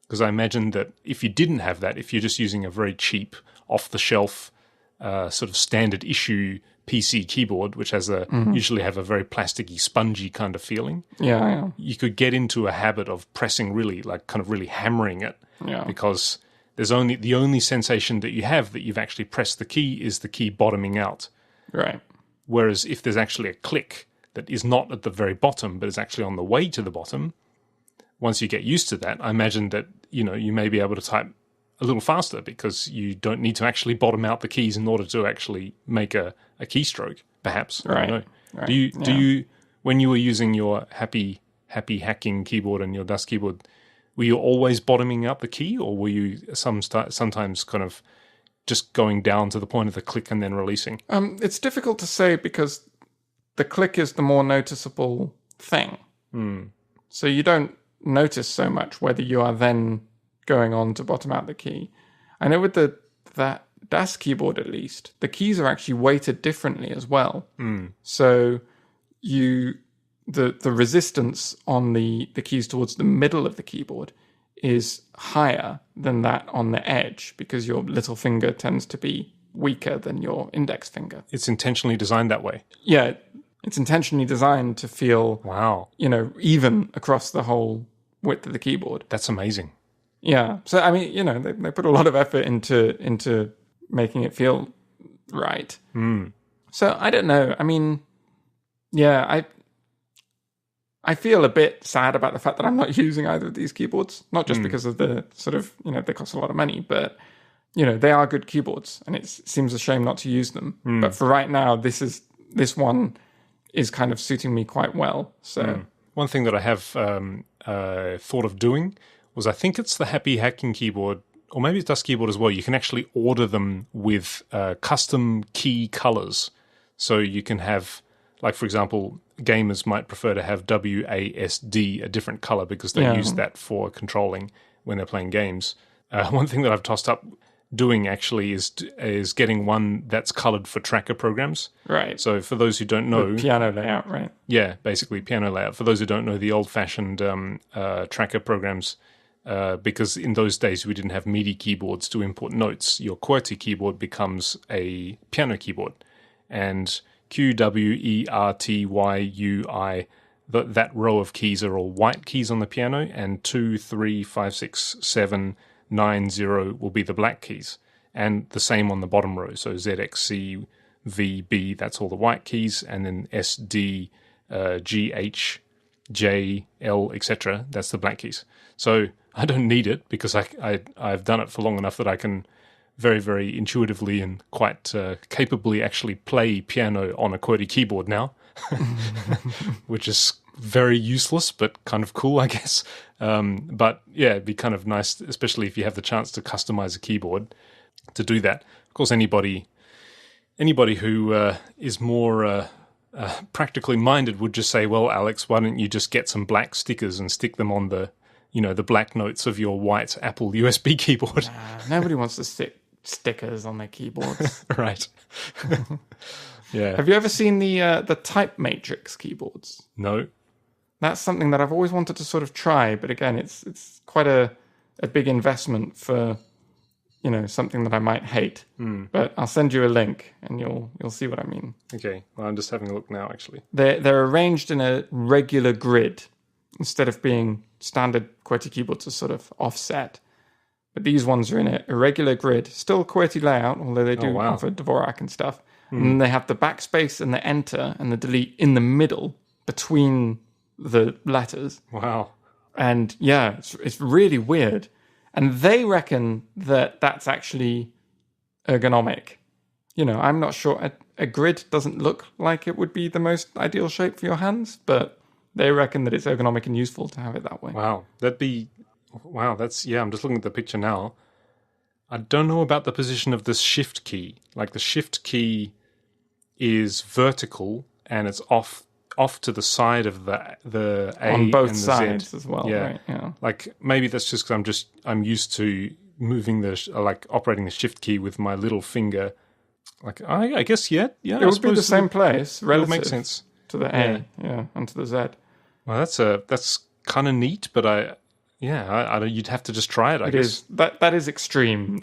Because I imagine that if you didn't have that, if you're just using a very cheap, off-the-shelf, sort of standard issue PC keyboard, which has usually have a very plasticky, spongy kind of feeling. Yeah. You could get into a habit of pressing really, like kind of really hammering it. Yeah. Because the only sensation that you have that you've actually pressed the key is the key bottoming out. Right. Whereas if there's actually a click that is not at the very bottom, but is actually on the way to the bottom, once you get used to that, I imagine that, you may be able to type a little faster because you don't need to actually bottom out the keys in order to actually make a keystroke, perhaps. Right. I don't know. Right. Do you, when you were using your happy hacking keyboard and your Dust keyboard, were you always bottoming out the key, or were you sometimes kind of just going down to the point of the click and then releasing? It's difficult to say because the click is the more noticeable thing. So you don't notice so much whether you are then going on to bottom out the key. I know with that DAS keyboard, at least, the keys are actually weighted differently as well. So the resistance on the keys towards the middle of the keyboard is higher than that on the edge because your little finger tends to be weaker than your index finger. It's intentionally designed that way. Yeah, it's intentionally designed to feel, even across the whole width of the keyboard. That's amazing. Yeah. So, I mean, they put a lot of effort into making it feel right. So, I don't know. I mean, yeah, I feel a bit sad about the fact that I'm not using either of these keyboards. Not just because of the sort of, they cost a lot of money, but, they are good keyboards, and it seems a shame not to use them. But for right now, this one is kind of suiting me quite well. So one thing that I have thought of doing was, I think it's the Happy Hacking keyboard, or maybe it's Dust keyboard as well. You can actually order them with custom key colors. So you can have, like, for example, gamers might prefer to have WASD, a different color, because they use that for controlling when they're playing games. One thing that I've tossed up doing actually is getting one that's colored for tracker programs. Right. So for those who don't know... The piano layout, right? Yeah, basically piano layout. For those who don't know the old-fashioned tracker programs, because in those days we didn't have MIDI keyboards to input notes, your QWERTY keyboard becomes a piano keyboard. And Q, W, E, R, T, Y, U, I, that row of keys are all white keys on the piano, and 2, 3, 5, 6, 7... 9, 0 will be the black keys, and the same on the bottom row. So Z, X, C, V, B, that's all the white keys, and then S, D, G, H, J, L, etc. That's the black keys. So I don't need it because I've done it for long enough that I can very, very intuitively and quite capably actually play piano on a QWERTY keyboard now, which is very useless, but kind of cool, I guess. But yeah, it'd be kind of nice, especially if you have the chance to customize a keyboard, to do that. Of course, anybody anybody who is more practically minded would just say, well, Alex, why don't you just get some black stickers and stick them on the black notes of your white Apple USB keyboard? Nobody wants to stick stickers on their keyboards. Right. Yeah. Have you ever seen the Type Matrix keyboards? No. That's something that I've always wanted to sort of try, but again, it's quite a big investment for something that I might hate. But I'll send you a link, and you'll see what I mean. Okay. Well, I'm just having a look now, actually. They're arranged in a regular grid instead of being standard QWERTY keyboards are sort of offset. But these ones are in a irregular grid, still QWERTY layout, although they do offer Dvorak and stuff. And then they have the backspace and the enter and the delete in the middle between the letters. Wow. And yeah, it's really weird. And they reckon that that's actually ergonomic. I'm not sure. A grid doesn't look like it would be the most ideal shape for your hands, but they reckon that it's ergonomic and useful to have it that way. Wow. I'm just looking at the picture now. I don't know about the position of the shift key. Like the shift key is vertical and it's off to the side of the A on both and the sides Z. as well. Yeah. Right? Yeah. Like maybe that's just because I'm used to moving operating the shift key with my little finger. Like I guess yeah. It would be the same place relative makes sense to the A, and to the Z. Well, that's kind of neat, but you'd have to just try it. I guess that is extreme.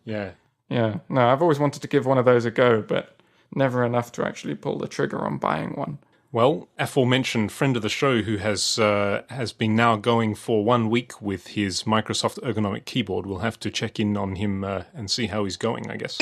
Yeah. Yeah. No, I've always wanted to give one of those a go, but never enough to actually pull the trigger on buying one. Well, aforementioned friend of the show who has been now going for 1 week with his Microsoft ergonomic keyboard. We'll have to check in on him and see how he's going, I guess.